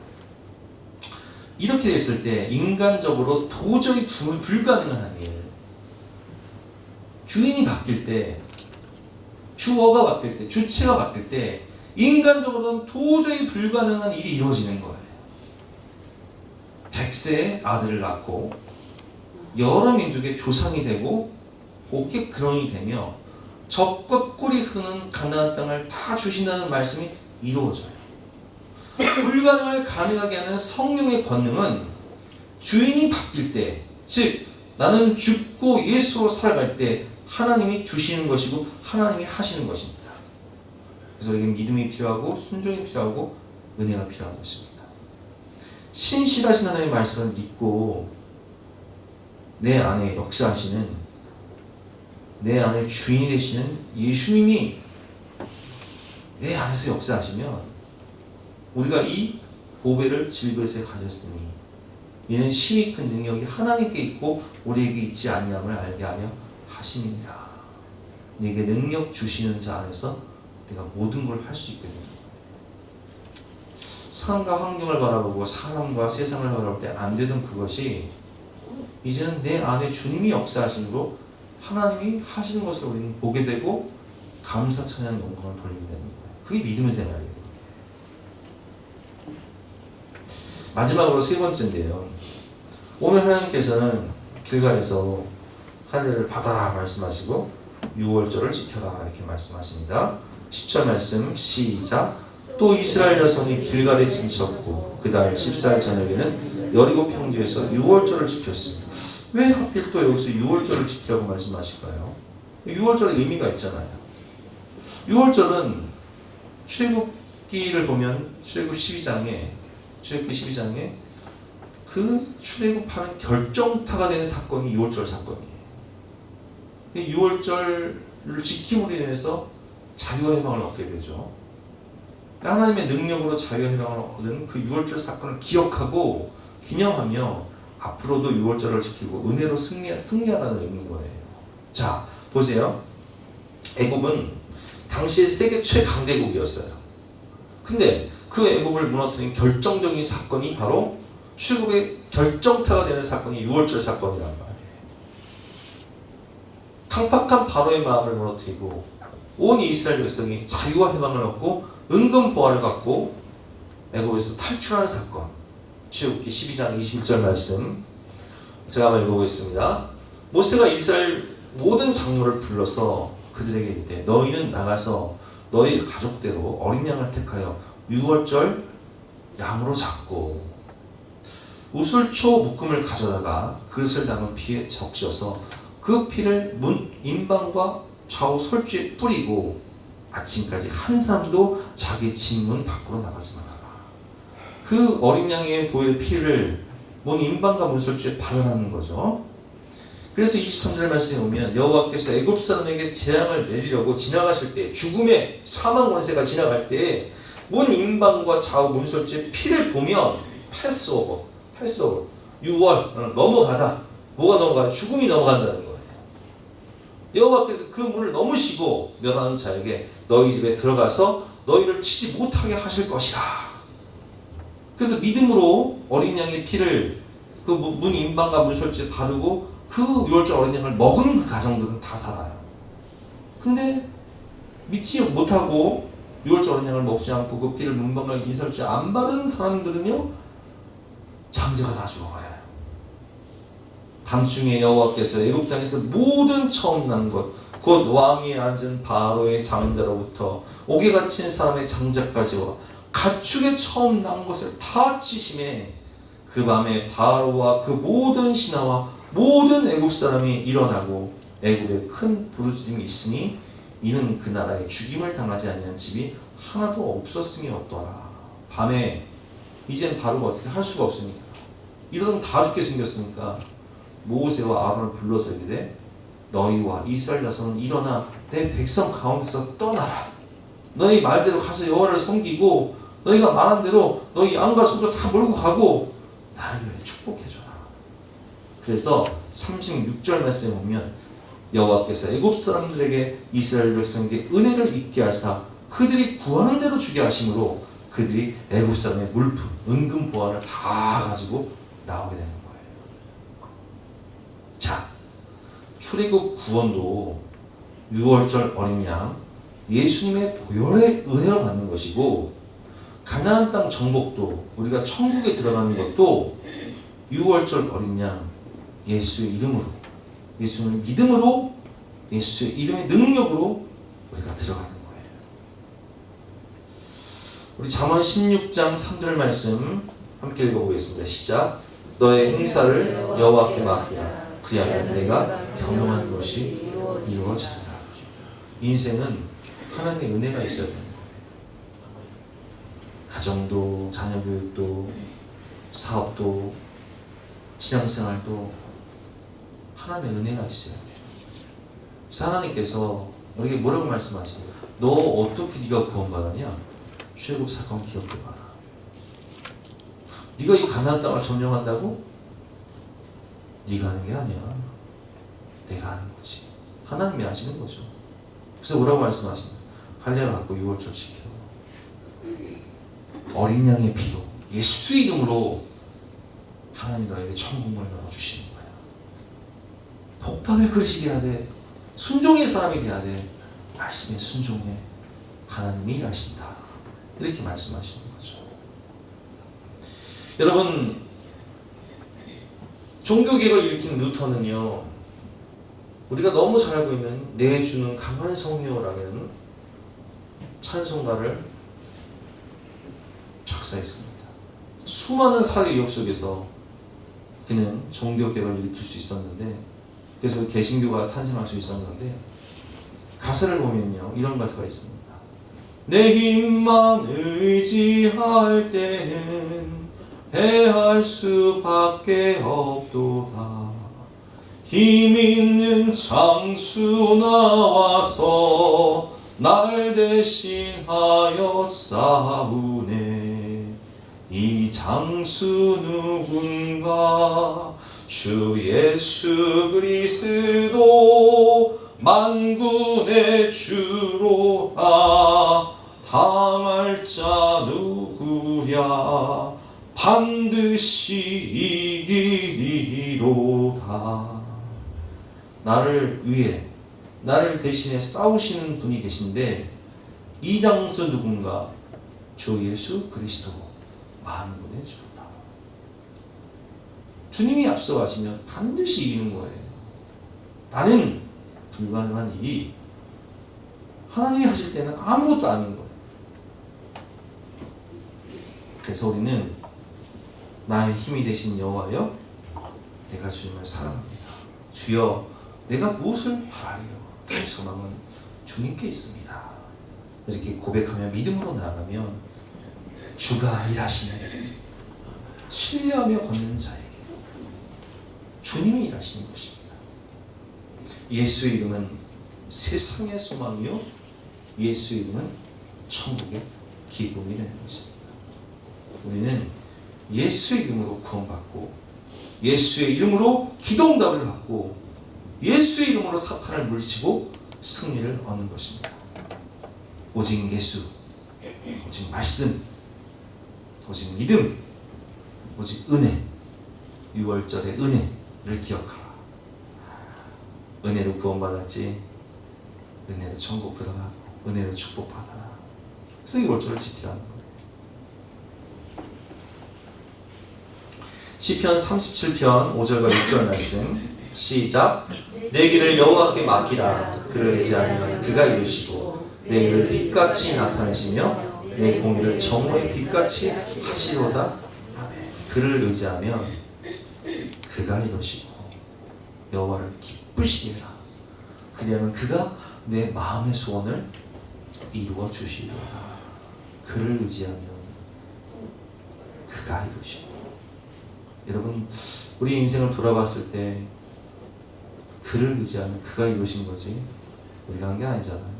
이렇게 됐을 때 인간적으로 도저히 불가능한 일, 주인이 바뀔 때, 주어가 바뀔 때, 주체가 바뀔 때 인간적으로는 도저히 불가능한 일이 이루어지는 거예요. 100세의 아들을 낳고 여러 민족의 조상이 되고 곱게 근원이 되며 적과 꿀이 흐르는 가나안 땅을 다 주신다는 말씀이 이루어져요. 불가능을 가능하게 하는 성령의 권능은 주인이 바뀔 때, 즉 나는 죽고 예수로 살아갈 때 하나님이 주시는 것이고 하나님이 하시는 것입니다. 그래서 우리에게 믿음이 필요하고 순종이 필요하고 은혜가 필요한 것입니다. 신실하신 하나님의 말씀을 믿고 내 안에 역사하시는, 내 안에 주인이 되시는 예수님이 내 안에서 역사하시면 우리가 이 보배를 질그릇에 가졌으니 이는 심히 큰 능력이 하나님께 있고 우리에게 있지 아니함을 알게 하며 하심이니라. 내게 능력 주시는 자 안에서 내가 모든 걸 할 수 있거든요. 삶과 환경을 바라보고 사람과 세상을 바라볼 때 안 되던 그것이 이제는 내 안에 주님이 역사하심으로 하나님이 하시는 것을 우리는 보게 되고 감사 찬양 영광을 돌리게 되는 거예요. 그게 믿음의 생활이에요. 마지막으로 세 번째인데요. 오늘 하나님께서는 길갈에서 할례를 받아라 말씀하시고 유월절을 지켜라 이렇게 말씀하십니다. 10절 말씀 시작. 또 이스라엘 자손이 길갈에 지쳤고 그 달 14일 저녁에는 여리고 평지에서 유월절을 지켰습니다. 왜 하필 또 여기서 유월절을 지키라고 말씀하실까요? 유월절에 의미가 있잖아요. 유월절은 출애굽기를 보면 출애굽기 12장에 그 출애굽하는 결정타가 되는 사건이 유월절 사건이에요. 6월절을 지킴으로 인해서 자유와 해방을 얻게 되죠. 하나님의 능력으로 자유와 해방을 얻은 그 6월절 사건을 기억하고 기념하며 앞으로도 6월절을 지키고 은혜로 승리하다는 의미인 거예요. 자, 보세요. 애굽은 당시의 세계 최강대국이었어요. 근데 그 애굽을 무너뜨린 결정적인 사건이 바로 출애굽의 결정타가 되는 사건이 6월절 사건이란 말이에요. 강팍한 바로의 마음을 무너뜨리고 온 이스라엘 백성이 자유와 해방을 얻고 은근 보화를 갖고 애굽에서 탈출하는 사건. 출애굽기 12장 21절 말씀 제가 한번 읽어보겠습니다. 모세가 이스라엘 모든 장로를 불러서 그들에게 이르되 너희는 나가서 너희 가족대로 어린 양을 택하여 6월절 양으로 잡고 우슬초 묶음을 가져다가 그릇을 담은 피에 적셔서 그 피를 문 인방과 좌우 솔주에 뿌리고 아침까지 한 사람도 자기 집 문 밖으로 나가지 말아라. 그 어린 양의 보혈 피를 문 인방과 문 솔주에 바르라는 거죠. 그래서 23절 말씀에 보면 여호와께서 애굽 사람에게 재앙을 내리려고 지나가실 때 죽음의 사망 권세가 지나갈 때 문 인방과 좌우 문 솔주에 피를 보면 패스오버 6월 넘어가다. 뭐가 넘어가요? 죽음이 넘어간다는 거예요. 여호와께서 그 문을 넘으시고 멸하는 자에게 너희 집에 들어가서 너희를 치지 못하게 하실 것이라. 그래서 믿음으로 어린 양의 피를 그 문 인방과 문 솔주에 바르고 그 6월절 어린 양을 먹은 그 가정들은 다 살아요. 근데 믿지 못하고 6월절 어린 양을 먹지 않고 그 피를 문 인방과 문 솔주에 안 바른 사람들은요 장자가 다 죽어버려요. 밤중에 여호와께서 애굽 땅에서 모든 처음 난 것, 곧 왕위에 앉은 바로의 장자로부터 옥에 갇힌 사람의 장자까지와 가축의 처음 난 것을 다 치심에 그 밤에 바로와 그 모든 신하와 모든 애굽 사람이 일어나고 애굽에 큰 부르짖음이 있으니 이는 그 나라에 죽임을 당하지 아니한 집이 하나도 없었음이 없더라. 밤에 이젠 바로가 어떻게 할 수가 없으니까 이러면 다 죽게 생겼으니까 모세와 아론을 불러서 이르되 너희와 이스라엘 자손은 일어나 내 백성 가운데서 떠나라. 너희 말대로 가서 여호와를 섬기고 너희가 말한 대로 너희 양과 소도 다 몰고 가고 나를 위해 축복해줘라. 그래서 36절 말씀에 보면 여호와께서 애굽 사람들에게 이스라엘 백성에게 은혜를 있게 하사 그들이 구하는 대로 주게 하심으로 그들이 애굽 사람의 물품, 은금 보화를 다 가지고 나오게 되는 거예요. 자, 출애굽 구원도 6월절 어린 양 예수님의 보혈의 은혜로 받는 것이고 가나안 땅 정복도 우리가 천국에 들어가는 것도 6월절 어린 양 예수의 이름으로 예수를 믿음으로 예수의 이름의 능력으로 우리가 들어가는 거예요. 우리 잠언 16장 3절 말씀 함께 읽어보겠습니다. 시작. 너의 행사를 여호와께 맡기라. 그리하면 내가 경영한 것이 이루어지리라. 인생은 하나님의 은혜가 있어야 됩니다. 가정도, 자녀교육도, 사업도, 신앙생활도 하나님의 은혜가 있어야 돼요. 그래서 하나님께서 우리에게 뭐라고 말씀하시냐? 너 어떻게 네가 구원받았냐? 출애굽 사건 기억해봐라. 네가 이 가나안 땅을 점령한다고? 네가 하는 게 아니야. 내가 하는 거지. 하나님이 하시는 거죠. 그래서 뭐라고 말씀하시냐? 할례를 갖고 6월절 지켜. 어린 양의 피로 예수 이름으로 하나님 너에게 천국을 넣어주시는 거야. 복받을 것이 돼야 돼. 순종의 사람이 돼야 돼. 말씀에 순종해. 하나님이 일하신다. 이렇게 말씀하시는 거죠. 여러분, 종교개혁을 일으킨 루터는요, 우리가 너무 잘 알고 있는 내 주는 강한 성이요라는 찬송가를 작사했습니다. 수많은 사회 위협 속에서 그는 종교개혁을 일으킬 수 있었는데, 그래서 개신교가 탄생할 수 있었는데, 가사를 보면요 이런 가사가 있습니다. 내 힘만 의지할 때는 패할 수밖에 없도다. 힘 있는 장수 나와서 날 대신하여 싸우네. 이 장수 누군가? 주 예수 그리스도 만군의 주로다. 당할 자 누구랴? 반드시 이기리로다. 나를 위해, 나를 대신해 싸우시는 분이 계신데 이 장수 누군가? 주 예수 그리스도 만군의 주로다. 주님이 앞서가시면 반드시 이기는 거예요. 나는 불가능한 일이 하나님이 하실 때는 아무것도 아닌 거예요. 그래서 우리는 나의 힘이 되신 여호와여, 내가 주님을 사랑합니다. 주여, 내가 무엇을 바라리요? 나의 소망은 주님께 있습니다. 이렇게 고백하며 믿음으로 나아가면 주가 일하시는, 신뢰하며 걷는 자에게 주님이 일하시는 것입니다. 예수의 이름은 세상의 소망이요, 예수의 이름은 천국의 기쁨이 되는 것입니다. 우리는 예수의 이름으로 구원받고, 예수의 이름으로 기도응답을 받고, 예수의 이름으로 사탄을 물리치고 승리를 얻는 것입니다. 오직 예수, 오직 말씀, 오직 믿음, 오직 은혜, 6월절의 은혜를 기억하라. 은혜로 구원받았지, 은혜로 천국 들어가, 은혜로 축복받아라. 그래서 6월절을 지키라는 거예요. 시편 37편 5절과 6절 말씀 시작. 내 길을 여호와께 맡기라. 그를 의지하면 그가 이루시고 내 일을 빛같이 나타내시며 내 공의를 정오의 빛같이 하시로다. 그를 의지하면 그가 이루시고 여호와를 기쁘시게 해라. 그리하면 그가 내 마음의 소원을 이루어 주시리로다. 그를 의지하면 그가 이루시고. 여러분, 우리 인생을 돌아봤을 때 그를 의지하면 그가 이루신 거지 우리가 한 게 아니잖아요.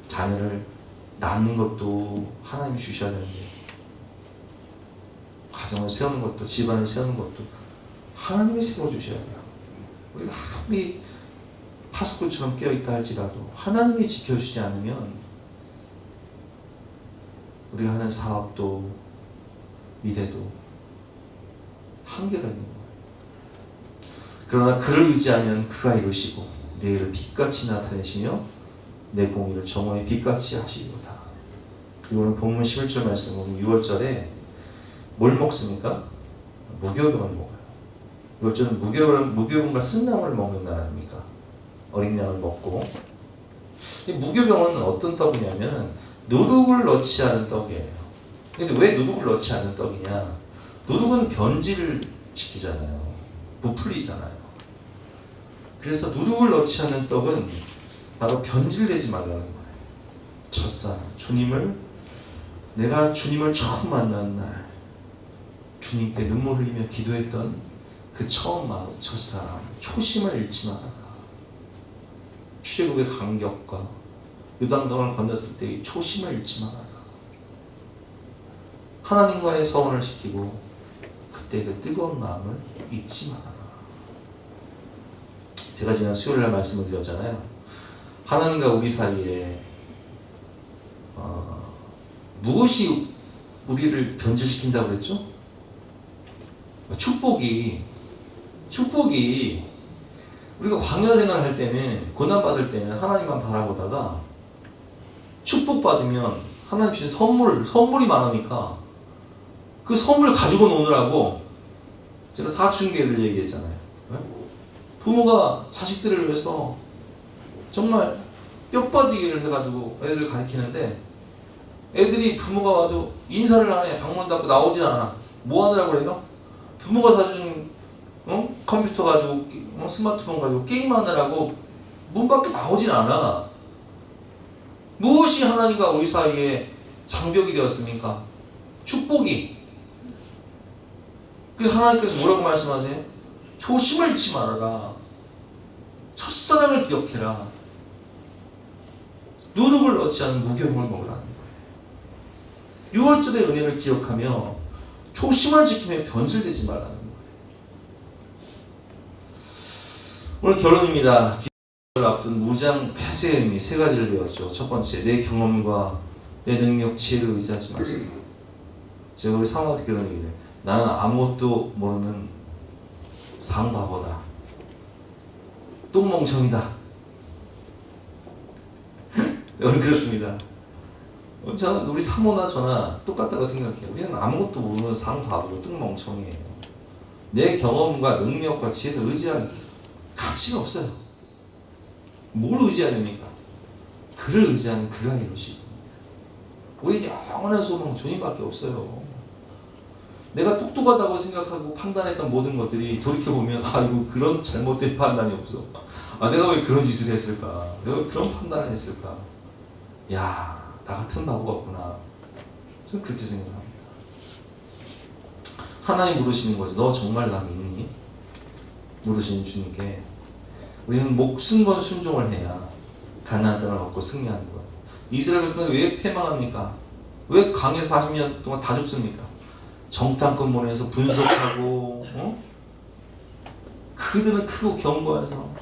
자녀를 낳는 것도 하나님이 주셔야 되는데, 가정을 세우는 것도, 집안을 세우는 것도 하나님이 세워주셔야 돼요. 우리가 아무리 파수꾼처럼 깨어있다 할지라도 하나님이 지켜주지 않으면 우리가 하는 사업도 미래도 한계가 있는 거예요. 그러나 그를 의지하면 그가 이루시고 내 일을 빛같이 나타내시며 내 공의를 정오의 빛같이 하시리로다. 그리고는 본문 11절 말씀 보면 6월절에 뭘 먹습니까? 무교병을 먹어요. 6월절은 무교병과 쓴나물을 먹는 날 아닙니까? 어린 양을 먹고. 이 무교병은 어떤 떡이냐면 누룩을 넣지 않은 떡이에요. 근데 왜 누룩을 넣지 않은 떡이냐? 누룩은 변질을 시키잖아요. 부풀리잖아요. 그래서 누룩을 넣지 않는 떡은 바로 변질되지 말라는 거예요. 첫사랑, 내가 주님을 처음 만난 날 주님께 눈물 흘리며 기도했던 그 처음 마음, 첫사랑, 초심을 잃지 말아라. 출애굽의 감격과 요단강을 건넜을 때의 초심을 잃지 말아라. 하나님과의 서원을 지키고 그때 그 뜨거운 마음을 잊지 말아라. 제가 지난 수요일날 말씀을 드렸잖아요. 하나님과 우리 사이에 무엇이 우리를 변질시킨다고 그랬죠? 축복이 우리가 광야 생활할 때는, 고난받을 때는 하나님만 바라보다가 축복받으면 하나님 주신 선물이 많으니까 그 선물 가지고 노느라고, 제가 사춘기를 얘기했잖아요. 부모가 자식들을 위해서 정말 뼈 빠지기를 해가지고 애들 가르치는데 애들이 부모가 와도 인사를 안 해. 방문 닫고 나오진 않아. 뭐 하느라고 그래요? 부모가 사준 컴퓨터 가지고 스마트폰 가지고 게임하느라고 문 밖에 나오진 않아. 무엇이 하나님과 우리 사이에 장벽이 되었습니까? 축복이. 그래서 하나님께서 뭐라고 말씀하세요? 조심을 잃지 말아라. 첫사랑을 기억해라. 누룩을 넣지 않은 무교용을 먹으라는 거예요. 유월절의 은혜를 기억하며 초심을 지키며 변질되지 말라는 거예요. 오늘 결론입니다. 기도를 앞둔 무장 폐쇄의 의미 세 가지를 배웠죠. 첫 번째, 내 경험과 내 능력, 지혜를 의지하지 마세요. 제가 우리 사모한테 그런 얘기를 해요. 나는 아무것도 모르는 상바보다 똥멍청이다. 여러분 그렇습니다. 저는 우리 사모나 저나 똑같다고 생각해요. 우리는 아무것도 모르는 상바보, 똥멍청이에요. 내 경험과 능력과 지혜를 의지할 가치가 없어요. 뭘 의지해야 됩니까? 그를 의지하는 그가 이루시고. 우리 영원한 소망은 주님밖에 없어요. 내가 똑똑하다고 생각하고 판단했던 모든 것들이 돌이켜보면 아이고 그런 잘못된 판단이 없어. 내가 왜 그런 짓을 했을까? 내가 왜 그런 판단을 했을까? 야, 나 같은 바보가 없구나. 저는 그렇게 생각합니다. 하나님 물으시는 거죠. 너 정말 나 믿니? 물으시는 주님께 우리는 목숨 건 순종을 해야 가나안 땅을 얻고 승리하는 거예요. 이스라엘 백성들이 왜 패망합니까? 왜 강에서 40년 동안 다 죽습니까? 정탐꾼 보내서 분석하고 그들은 크고 견고해서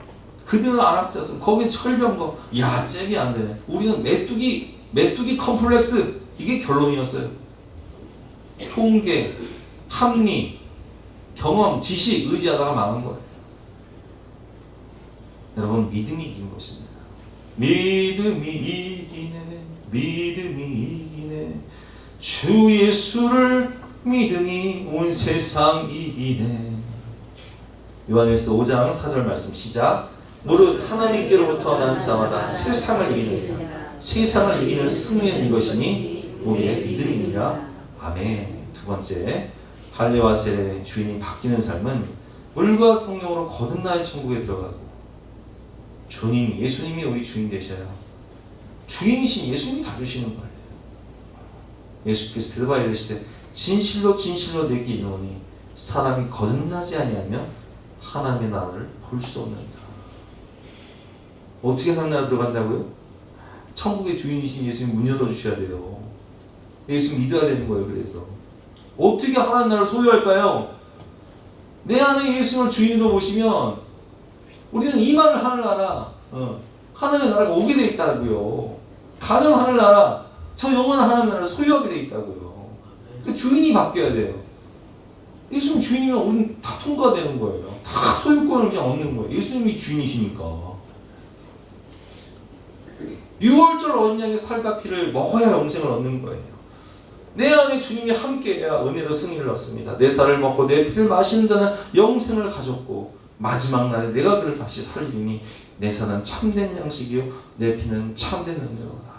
그들은 안악자서 거긴 철병거. 야, 잽이 안 되네. 우리는 메뚜기 컴플렉스. 이게 결론이었어요. 통계, 합리, 경험, 지식 의지하다가 망한 거예요. 여러분, 믿음이 이긴 것입니다. 믿음이 이기네. 믿음이 이기네. 주 예수를 믿음이 온 세상 이기네. 요한일서 5장 4절 말씀 시작. 무릇 하나님께로부터 난 자마다 세상을 이기느니라. 세상을 이기는 승리는 이것이니 우리의 믿음이니라. 아멘. 두 번째, 할례와 세례 주인이 바뀌는 삶은 물과 성령으로 거듭나의 천국에 들어가고 예수님이 우리 주인 되셔야 주인이신 예수님이 다 주시는 거예요. 예수께서 대답하여 이르시되 진실로 진실로 내게 이르노니 사람이 거듭나지 아니하면 하나님의 나라를 볼 수 없느니라. 어떻게 하나님 나라 들어간다고요? 천국의 주인이신 예수님 문 열어주셔야 돼요. 예수 믿어야 되는 거예요. 그래서 어떻게 하나님 나라를 소유할까요? 내 안에 예수님을 주인으로 보시면 우리는 임하는 하늘나라, 하나님의 나라가 오게 돼 있다고요. 가는 하늘나라, 저 영원한 하나님 나라를 소유하게 돼 있다고요. 그 주인이 바뀌어야 돼요. 예수님 주인이면 우리는 다 통과되는 거예요. 다 소유권을 그냥 얻는 거예요. 예수님이 주인이시니까. 유월절 어린 양의 살과 피를 먹어야 영생을 얻는 거예요. 내 안에 주님이 함께해야 은혜로 승리를 얻습니다. 내 살을 먹고 내 피를 마시는 자는 영생을 가졌고 마지막 날에 내가 그를 다시 살리니 내 살은 참된 양식이요 내 피는 참된 은혜로다.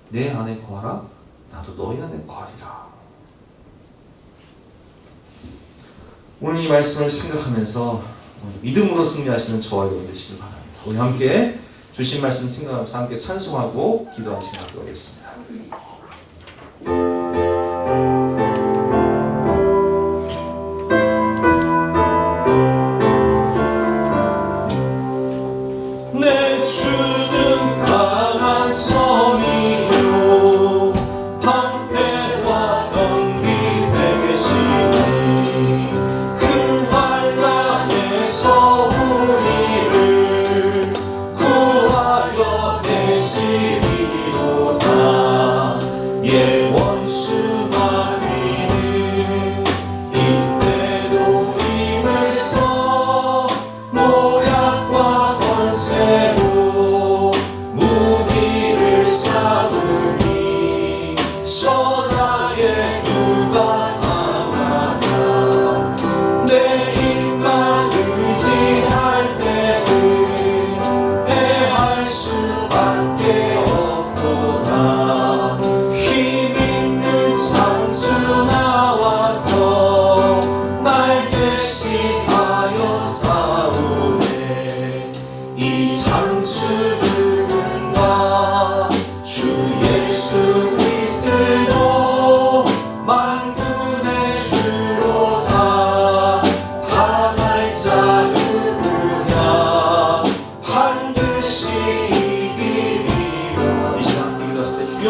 내 안에 거하라 나도 너희 안에 거하리라. 오늘 이 말씀을 생각하면서 믿음으로 승리하시는 저와 여러분 되시길 바랍니다. 우리 함께 주신 말씀 생각하면서 함께 찬송하고 기도하는 시간 갖도록 하겠습니다. 내 주는 강한 섬이요 방패와 덩기 되시니 큰 환난에서 우리를 구하여 내시리로다.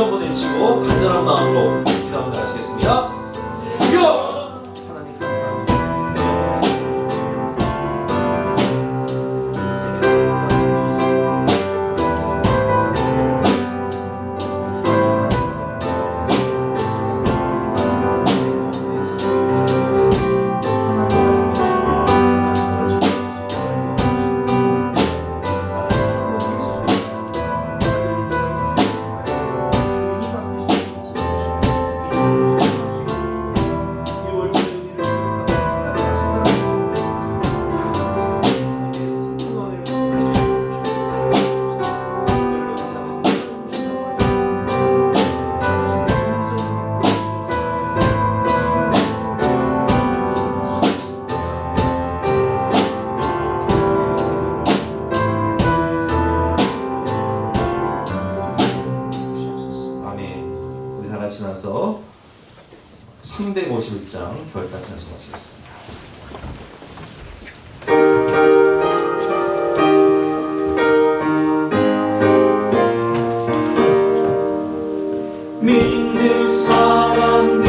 한번 외치고 간절한 마음으로 기도하도록 하시겠습니다. 주여! 하나님 감사합니다. 지나서 351장 결단 찬송하시겠습니다. 믿는 사람들은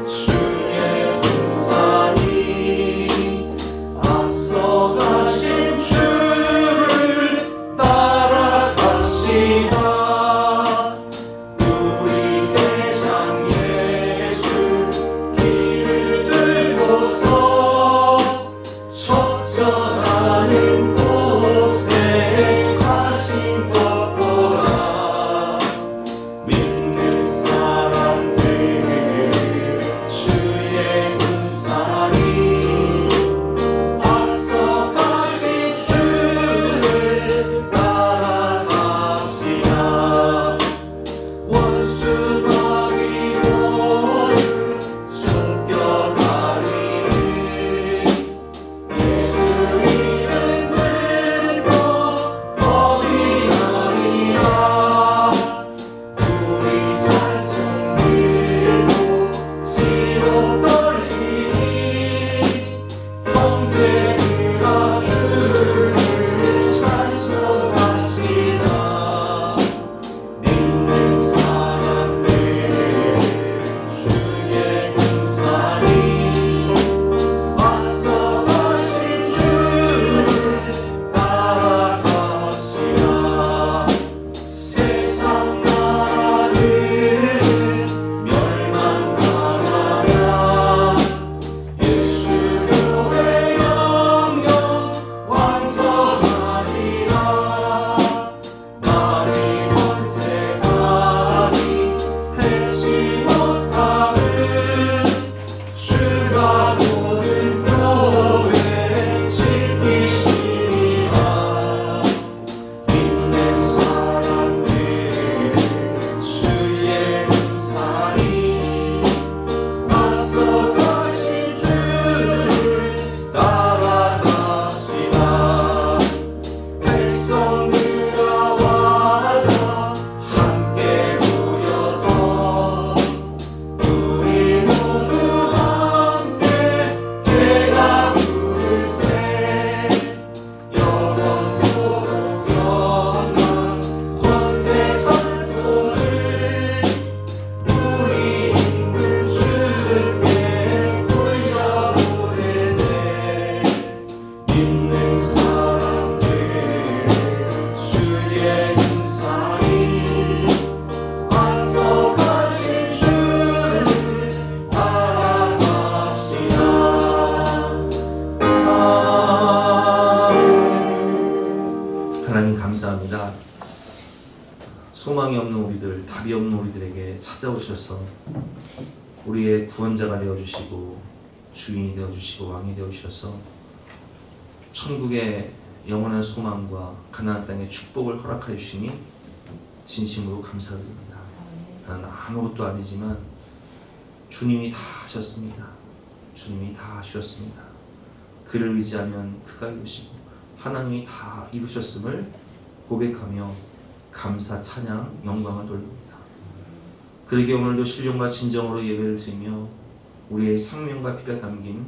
주의 군사니 앞서가신 주를 따라갑시다. 감사합니다. 소망이 없는 우리들, 답이 없는 우리들에게 찾아오셔서 우리의 구원자가 되어주시고 주인이 되어주시고 왕이 되어주셔서 천국의 영원한 소망과 가나안 땅의 축복을 허락하여 주시니 진심으로 감사드립니다. 나는 아무것도 아니지만 주님이 다 하셨습니다. 주님이 다 하셨습니다. 그를 의지하면 그가 이루시고 하나님이 다 이루셨음을 고백하며 감사, 찬양, 영광을 돌립니다. 그러게 오늘도 신령과 진정으로 예배를 드리며 우리의 생명과 피가 담긴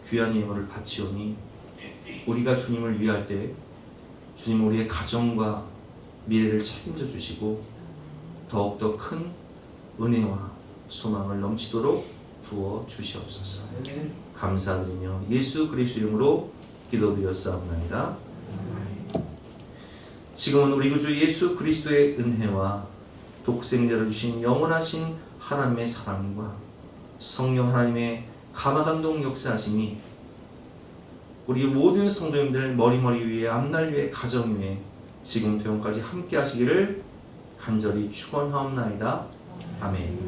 귀한 예물을 바치오니 우리가 주님을 위할 때 주님 우리의 가정과 미래를 책임져 주시고 더욱더 큰 은혜와 소망을 넘치도록 부어 주시옵소서. 감사드리며 예수 그리스도 이름으로 기도드렸사옵나이다. 지금은 우리 구주 예수 그리스도의 은혜와 독생자를 주신 영원하신 하나님의 사랑과 성령 하나님의 감화감동 역사하심이 우리 모든 성도님들 머리머리 위에 앞날 위에 가정 위에 지금부터 영까지 함께 하시기를 간절히 축원하옵나이다. 아멘.